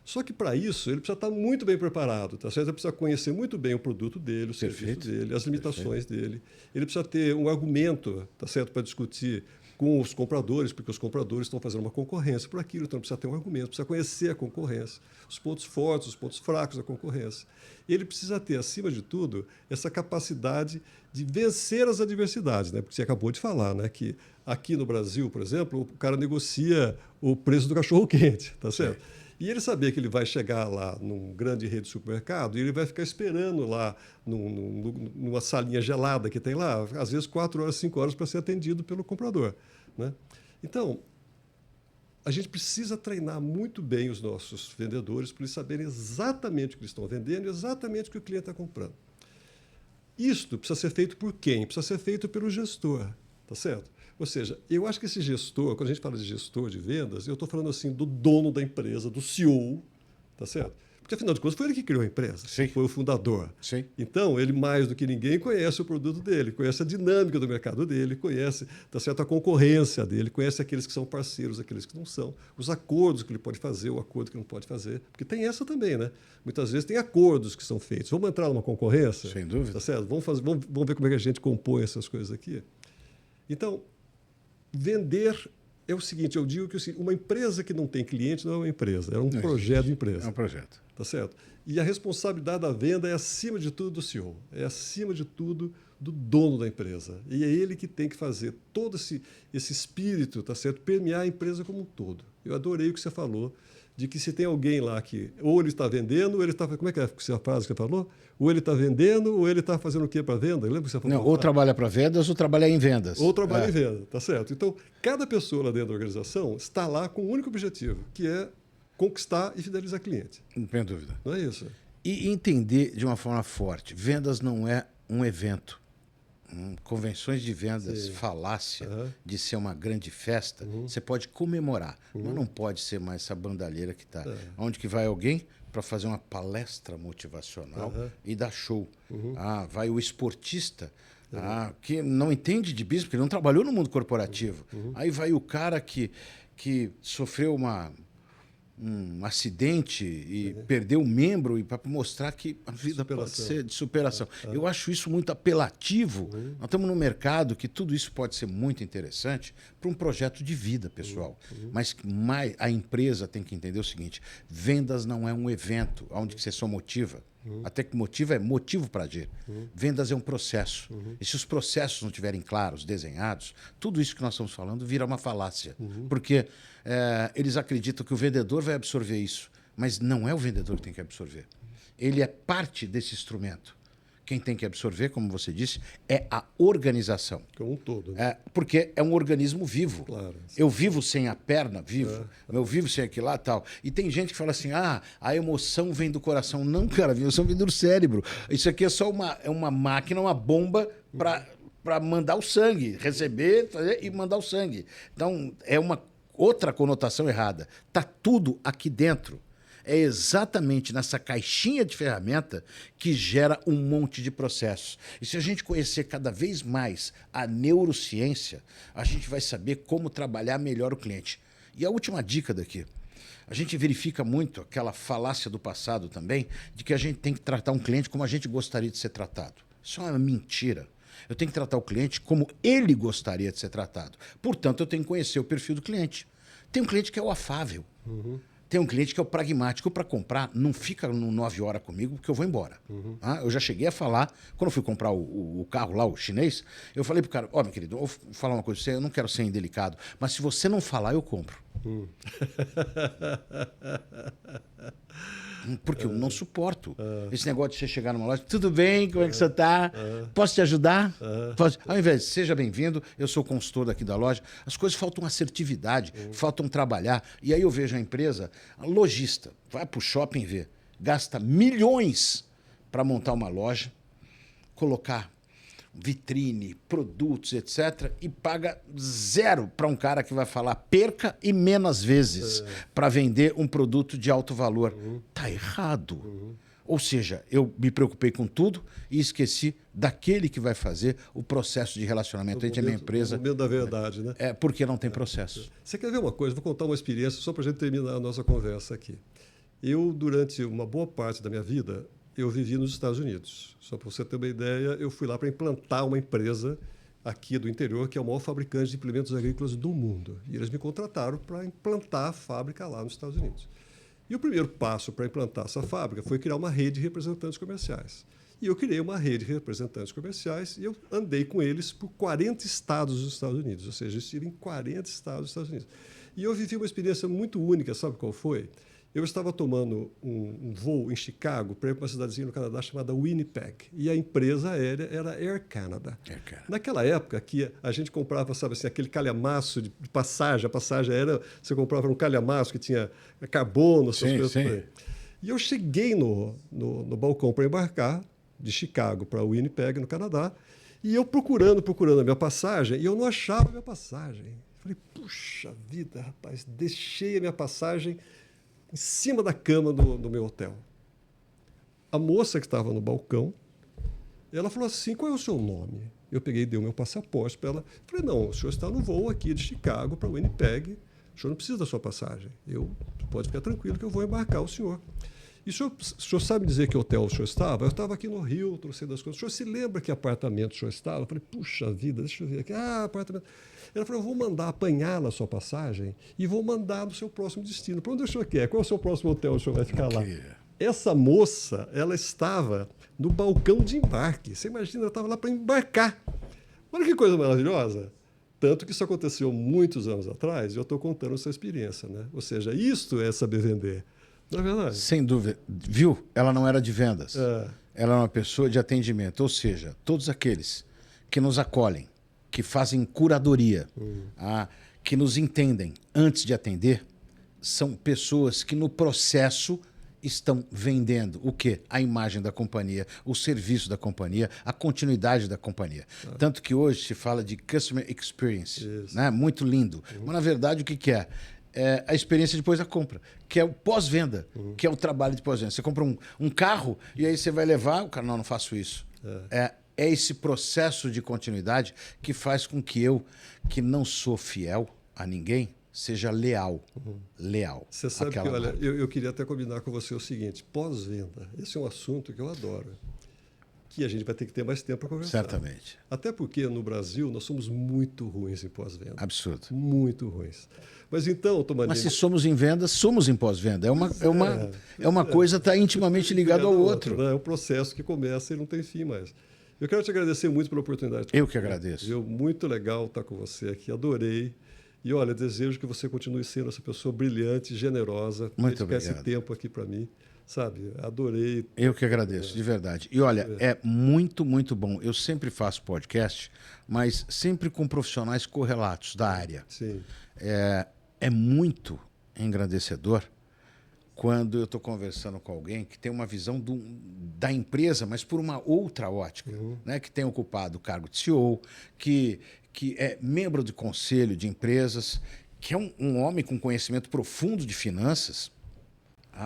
Só que para isso ele precisa estar muito bem preparado, tá certo? Ele precisa conhecer muito bem o produto dele, o serviço dele, as limitações dele. Ele precisa ter um argumento, tá certo, para discutir com os compradores, porque os compradores estão fazendo uma concorrência por aquilo, então precisa ter um argumento, precisa conhecer a concorrência, os pontos fortes, os pontos fracos da concorrência. Ele precisa ter, acima de tudo, essa capacidade de vencer as adversidades, né? Porque você acabou de falar, né, que aqui no Brasil, por exemplo, o cara negocia o preço do cachorro-quente, tá certo? E ele saber que ele vai chegar lá num grande rede de supermercado e ele vai ficar esperando lá numa salinha gelada que tem lá, às vezes 4 horas, 5 horas para ser atendido pelo comprador, né? Então, a gente precisa treinar muito bem os nossos vendedores para eles saberem exatamente o que eles estão vendendo e exatamente o que o cliente está comprando. Isto precisa ser feito por quem? Precisa ser feito pelo gestor, tá certo? Ou seja, eu acho que esse gestor, quando a gente fala de gestor de vendas, eu estou falando assim do dono da empresa, do CEO, tá certo? Porque, afinal de contas, foi ele que criou a empresa, foi o fundador. Então, ele, mais do que ninguém, conhece o produto dele, conhece a dinâmica do mercado dele, conhece, tá certo, a concorrência dele, conhece aqueles que são parceiros, aqueles que não são, os acordos que ele pode fazer, o acordo que não pode fazer. Porque tem essa também, né? Muitas vezes tem acordos que são feitos. Vamos entrar numa concorrência? Sem dúvida. Tá certo? Vamos ver como é que a gente compõe essas coisas aqui. Então, vender é o seguinte, eu digo que uma empresa que não tem cliente não é uma empresa, é um projeto de empresa. É um projeto. Tá certo? E a responsabilidade da venda é, acima de tudo, do CEO, é, acima de tudo, do dono da empresa. E é ele que tem que fazer todo esse espírito, tá certo? Permear a empresa como um todo. Eu adorei o que você falou, de que se tem alguém lá que ou ele está vendendo, ou ele está... Como é que é a frase que você falou? Ou ele está vendendo, ou ele está fazendo o quê para venda? Lembra que você falou? Não, ou trabalha para vendas, ou trabalha em vendas. Ou trabalha em venda, tá certo? Então, cada pessoa lá dentro da organização está lá com um único objetivo, que é conquistar e fidelizar cliente. Não tem dúvida. Não é isso? E entender de uma forma forte, vendas não é um evento. Convenções de vendas, falácia de ser uma grande festa, você pode comemorar, mas não pode ser mais essa bandalheira que está. Onde que vai alguém para fazer uma palestra motivacional e dar show? Vai o esportista que não entende de business, porque não trabalhou no mundo corporativo. Aí vai o cara que sofreu um acidente e perdeu um membro, e para mostrar que a vida pode ser de superação. Eu acho isso muito apelativo. Nós estamos num mercado que tudo isso pode ser muito interessante para um projeto de vida, pessoal. Mas a empresa tem que entender o seguinte: vendas não é um evento onde você só motiva. Até que motiva é motivo para agir. Vendas é um processo. E se os processos não estiverem claros, desenhados, tudo isso que nós estamos falando vira uma falácia. Porque eles acreditam que o vendedor vai absorver isso. Mas não é o vendedor que tem que absorver. Ele é parte desse instrumento. Quem tem que absorver, como você disse, é a organização. Como um todo. Né? Porque é um organismo vivo. Claro, eu vivo sem a perna, vivo. Eu vivo sem aquilo lá e tal. E tem gente que fala assim, a emoção vem do coração. Não, cara, a emoção vem do cérebro. Isso aqui é só uma máquina, uma bomba para mandar o sangue. Receber, fazer e mandar o sangue. Então, é uma outra conotação errada. Está tudo aqui dentro. É exatamente nessa caixinha de ferramenta que gera um monte de processos. E se a gente conhecer cada vez mais a neurociência, a gente vai saber como trabalhar melhor o cliente. E a última dica daqui. A gente verifica muito aquela falácia do passado também, de que a gente tem que tratar um cliente como a gente gostaria de ser tratado. Isso é uma mentira. Eu tenho que tratar o cliente como ele gostaria de ser tratado. Portanto, eu tenho que conhecer o perfil do cliente. Tem um cliente que é o afável. Tem um cliente que é o pragmático para comprar, não fica no 9 horas comigo, porque eu vou embora. Eu já cheguei a falar, quando eu fui comprar o carro lá, o chinês, eu falei pro cara, meu querido, eu vou falar uma coisa pra você, eu não quero ser indelicado, mas se você não falar, eu compro. Porque eu não suporto esse negócio de você chegar numa loja, tudo bem, como é que você está? Posso te ajudar? Posso? Ao invés de seja bem-vindo, eu sou consultor daqui da loja, as coisas faltam assertividade, faltam trabalhar. E aí eu vejo a empresa, a lojista, vai para o shopping ver, gasta milhões para montar uma loja, colocar vitrine, produtos, etc., e paga 0 para um cara que vai falar perca e menos vezes para vender um produto de alto valor. Tá errado. Ou seja, eu me preocupei com tudo e esqueci daquele que vai fazer o processo de relacionamento entre a minha empresa. No momento da verdade, né? Porque não tem processo. Você quer ver uma coisa? Vou contar uma experiência só para a gente terminar a nossa conversa aqui. Eu, durante uma boa parte da minha vida, eu vivi nos Estados Unidos. Só para você ter uma ideia, eu fui lá para implantar uma empresa aqui do interior, que é o maior fabricante de implementos agrícolas do mundo. E eles me contrataram para implantar a fábrica lá nos Estados Unidos. E o primeiro passo para implantar essa fábrica foi criar uma rede de representantes comerciais. E eu criei uma rede de representantes comerciais e eu andei com eles por 40 estados dos Estados Unidos. Ou seja, eu estive em 40 estados dos Estados Unidos. E eu vivi uma experiência muito única, sabe qual foi? Eu estava tomando um voo em Chicago para ir para uma cidadezinha no Canadá chamada Winnipeg. E a empresa aérea era Air Canada. Naquela época que a gente comprava, sabe assim, aquele calhamaço de passagem. A passagem aérea, você comprava um calhamaço que tinha carbono, essas coisas por aí. E eu cheguei no balcão para embarcar, de Chicago para Winnipeg, no Canadá, e eu procurando a minha passagem, e eu não achava a minha passagem. Falei, puxa vida, rapaz, deixei a minha passagem em cima da cama do meu hotel. A moça que estava no balcão, ela falou assim, qual é o seu nome? Eu peguei e dei o meu passaporte para ela. Falei, não, o senhor está no voo aqui de Chicago para Winnipeg, o senhor não precisa da sua passagem. Pode ficar tranquilo que eu vou embarcar o senhor. E o senhor sabe dizer que hotel o senhor estava? Eu estava aqui no Hilton, não sei das coisas. O senhor se lembra que apartamento o senhor estava? Eu falei, puxa vida, deixa eu ver aqui. Apartamento. Ela falou, eu vou mandar apanhar na sua passagem e vou mandar no seu próximo destino. Para onde o senhor quer? Qual é o seu próximo hotel o senhor vai ficar lá? Essa moça, ela estava no balcão de embarque. Você imagina, ela estava lá para embarcar. Olha que coisa maravilhosa. Tanto que isso aconteceu muitos anos atrás e eu estou contando essa experiência, né? Ou seja, isto é saber vender. Não é verdade? Sem dúvida. Viu? Ela não era de vendas. Ela era uma pessoa de atendimento. Ou seja, todos aqueles que nos acolhem, que fazem curadoria, que nos entendem antes de atender, são pessoas que no processo estão vendendo o quê? A imagem da companhia, o serviço da companhia, a continuidade da companhia. Tanto que hoje se fala de customer experience, né? Muito lindo. Mas, na verdade, o que é? É a experiência depois da compra, que é o pós-venda, que é o trabalho de pós-venda. Você compra um carro e aí você vai levar, o cara, não faço isso. É esse processo de continuidade que faz com que eu, que não sou fiel a ninguém, seja leal. Leal. Você sabe que, olha, eu queria até combinar com você o seguinte, pós-venda, esse é um assunto que eu adoro, que a gente vai ter que ter mais tempo para conversar. Certamente. Até porque no Brasil nós somos muito ruins em pós-venda. Absurdo. Muito ruins. Mas então, Tomanini... Mas se somos em vendas, somos em pós-venda. É uma coisa que está intimamente ligada ao outro. Né? É um processo que começa e não tem fim mais. Eu quero te agradecer muito pela oportunidade. Eu que agradeço. Muito legal estar com você aqui, adorei. E olha, desejo que você continue sendo essa pessoa brilhante, generosa. Muito obrigado. Esse tempo aqui para mim. Sabe, adorei. Eu que agradeço, de verdade. E olha, é muito, muito bom. Eu sempre faço podcast, mas sempre com profissionais correlatos da área. Sim. É muito engrandecedor quando eu estou conversando com alguém que tem uma visão da empresa, mas por uma outra ótica, né? Que tem ocupado o cargo de CEO, que é membro de conselho de empresas, que é um homem com conhecimento profundo de finanças,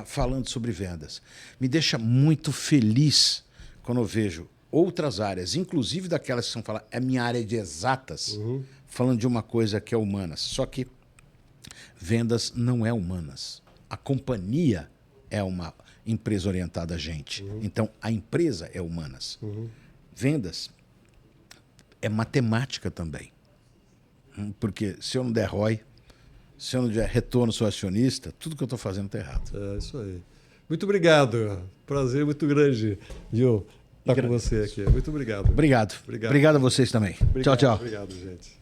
falando sobre vendas. Me deixa muito feliz quando eu vejo outras áreas, inclusive daquelas que são falar, é minha área de exatas, falando de uma coisa que é humanas. Só que vendas não é humanas. A companhia é uma empresa orientada a gente. Então, a empresa é humanas. Vendas é matemática também. Porque se eu não der ROI, se eu não tiver retorno, sou acionista, tudo que eu estou fazendo está errado. É isso aí. Muito obrigado. Prazer muito grande, Gil, estar com você aqui. Muito obrigado. Obrigado. Obrigado a vocês também. Tchau, tchau. Obrigado, gente.